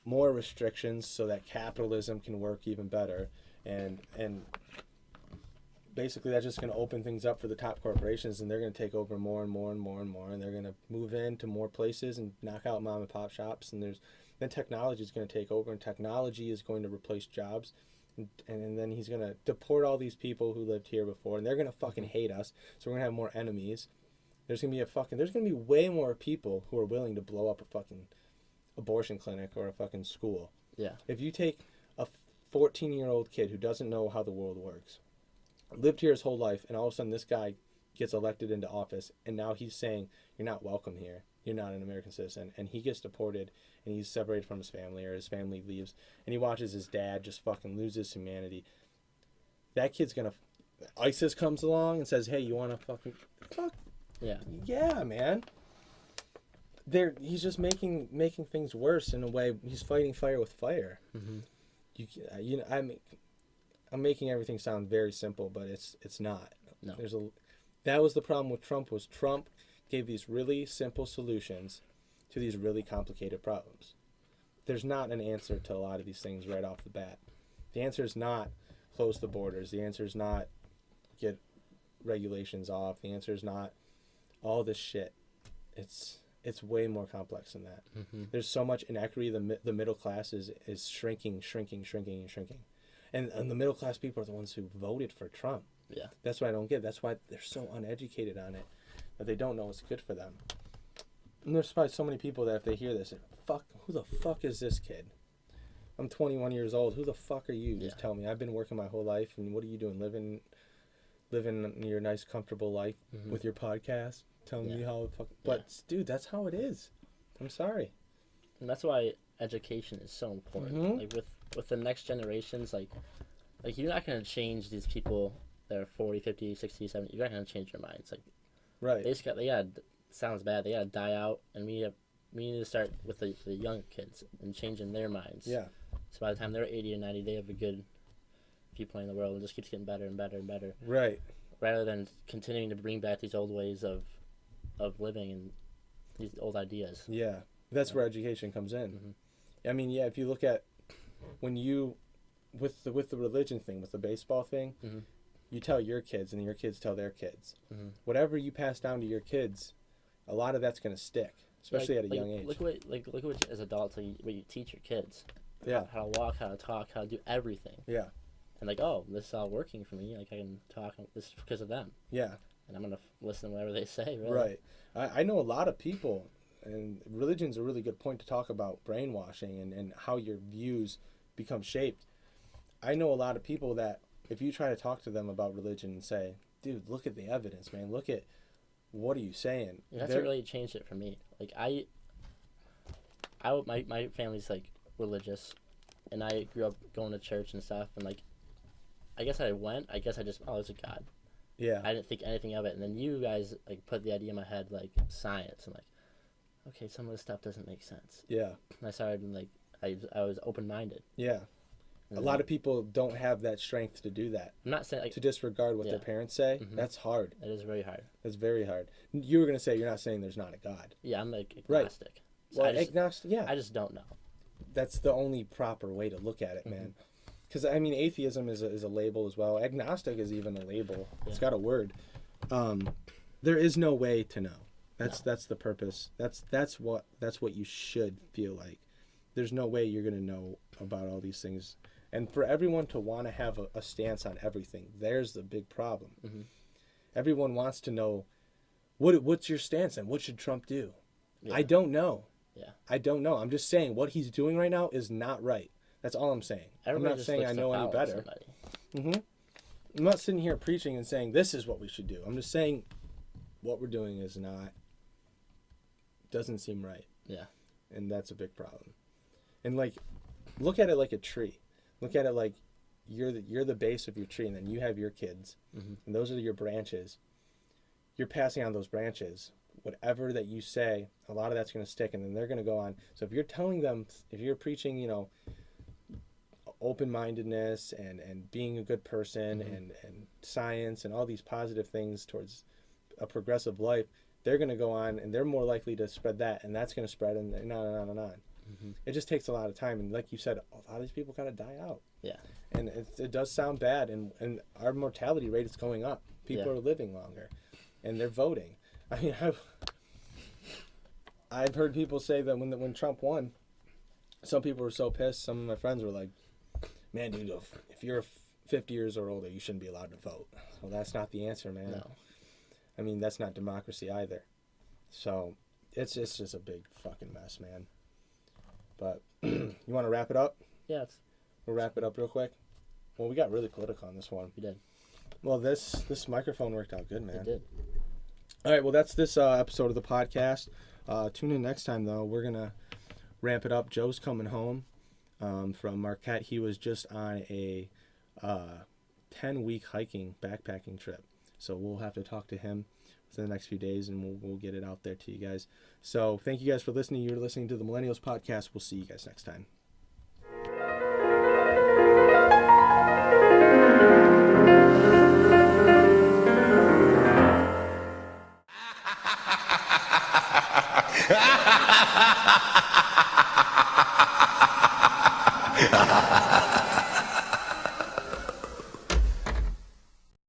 A: more restrictions so that capitalism can work even better. And basically that's just going to open things up for the top corporations, and they're going to take over more and more and more and more, and they're going to move into more places and knock out mom and pop shops. And then technology is going to take over, and technology is going to replace jobs. And then he's going to deport all these people who lived here before, and they're going to fucking hate us. So we're going to have more enemies. There's going to be way more people who are willing to blow up a fucking abortion clinic or a fucking school.
B: Yeah.
A: If you take a 14-year-old kid who doesn't know how the world works, lived here his whole life, and all of a sudden this guy gets elected into office, and now he's saying, you're not welcome here. You're not an American citizen. And he gets deported, and he's separated from his family, or his family leaves, and he watches his dad just fucking lose his humanity. That kid's gonna... ISIS comes along and says, hey, you want to fuck?
B: Yeah.
A: Yeah, man. He's just making things worse in a way. He's fighting fire with fire. I'm making everything sound very simple, but it's not.
B: No.
A: That was the problem with Trump. Trump gave these really simple solutions to these really complicated problems. There's not an answer to a lot of these things right off the bat. The answer is not close the borders. The answer is not get regulations off. The answer is not all this shit. It's way more complex than that. There's so much inequity. The middle class is shrinking. And the middle class people are the ones who voted for Trump.
B: Yeah.
A: That's what I don't get. That's why they're so uneducated on it, that they don't know what's good for them. And there's probably so many people that if they hear this, who the fuck is this kid? I'm 21 years old. Who the fuck are you? Just tell me. I've been working my whole life, and what are you doing? Living your nice, comfortable life with your podcast, telling me how fuck. But dude, that's how it is. I'm sorry.
B: And that's why education is so important. Like with the next generations, like you're not going to change these people that are 40, 50, 60, 70. You're not going to change their minds. Like,
A: right.
B: They gotta, sounds bad. They got to die out, and we need to start with the young kids and changing their minds. Yeah. So by the time they're 80 or 90, they have a good viewpoint in the world, and it just keeps getting better and better and better. Right. Rather than continuing to bring back these old ways of living and these old ideas.
A: Yeah. That's where education comes in. I mean, yeah, if you look at when you with the religion thing, with the baseball thing, you tell your kids, and your kids tell their kids. Whatever you pass down to your kids, a lot of that's going to stick, especially at a young age.
B: Look what as adults, what you teach your kids. Yeah. How to walk, how to talk, how to do everything. Yeah. And this is all working for me. Like, I can talk. This is because of them. Yeah. And I'm gonna listen to whatever they say. Really. Right.
A: I know a lot of people, and religion's a really good point to talk about brainwashing and how your views become shaped. I know a lot of people that if you try to talk to them about religion and say, dude, look at the evidence, man. Look at what are you saying?
B: Yeah, that's what really changed it for me. Like my family's like religious, and I grew up going to church and stuff, and like I guess I went. I guess I just it's a God.
A: Yeah.
B: I didn't think anything of it, and then you guys like put the idea in my head, like science. I'm like, okay, some of this stuff doesn't make sense.
A: Yeah.
B: And I started like I was open minded.
A: Yeah. A lot of people don't have that strength to do that.
B: I'm not saying like,
A: to disregard what their parents say. That's hard.
B: It is very hard.
A: That's very hard. You were gonna say you're not saying there's not a God.
B: Yeah, I'm like agnostic.
A: Right. So well, agnostic. Yeah.
B: I just don't know.
A: That's the only proper way to look at it, man. Because I mean, atheism is a label as well. Agnostic is even a label. Yeah. It's got a word. There is no way to know. That's the purpose. That's what you should feel like. There's no way you're gonna know about all these things. And for everyone to want to have a stance on everything, there's the big problem. Everyone wants to know, what's your stance and what should Trump do? Yeah. I don't know. Yeah. I don't know. I'm just saying what he's doing right now is not right. That's all I'm saying.
B: Everybody
A: I'm not saying I know any better. I'm not sitting here preaching and saying this is what we should do. I'm just saying what we're doing is doesn't seem right. Yeah. And that's a big problem. And like, look at it like a tree. Look at it like you're the base of your tree, and then you have your kids, and those are your branches. You're passing on those branches. Whatever that you say, a lot of that's going to stick, and then they're going to go on. So if you're telling them, if you're preaching, open-mindedness and being a good person and science and all these positive things towards a progressive life, they're going to go on, and they're more likely to spread that, and that's going to spread, and on and on and on. It just takes a lot of time, and like you said, a lot of these people gotta die out. Yeah, and it does sound bad, and our mortality rate is going up. People are living longer, and they're voting. I mean, I've heard people say that when Trump won, some people were so pissed. Some of my friends were like, "Man, dude, if you're 50 years or older, you shouldn't be allowed to vote." Well, that's not the answer, man. No. I mean, that's not democracy either. So it's just a big fucking mess, man. But you want to wrap it up?
B: Yeah.
A: We'll wrap it up real quick. Well, we got really political on this one.
B: We did.
A: Well, this microphone worked out good, man.
B: It did.
A: All right, well, that's this episode of the podcast. Tune in next time, though. We're going to ramp it up. Joe's coming home from Marquette. He was just on a 10-week backpacking trip. So we'll have to talk to him within the next few days, and we'll get it out there to you guys. So thank you guys for listening. You're listening to the Millennials podcast. We'll see you guys next time. Ha ha ha ha ha!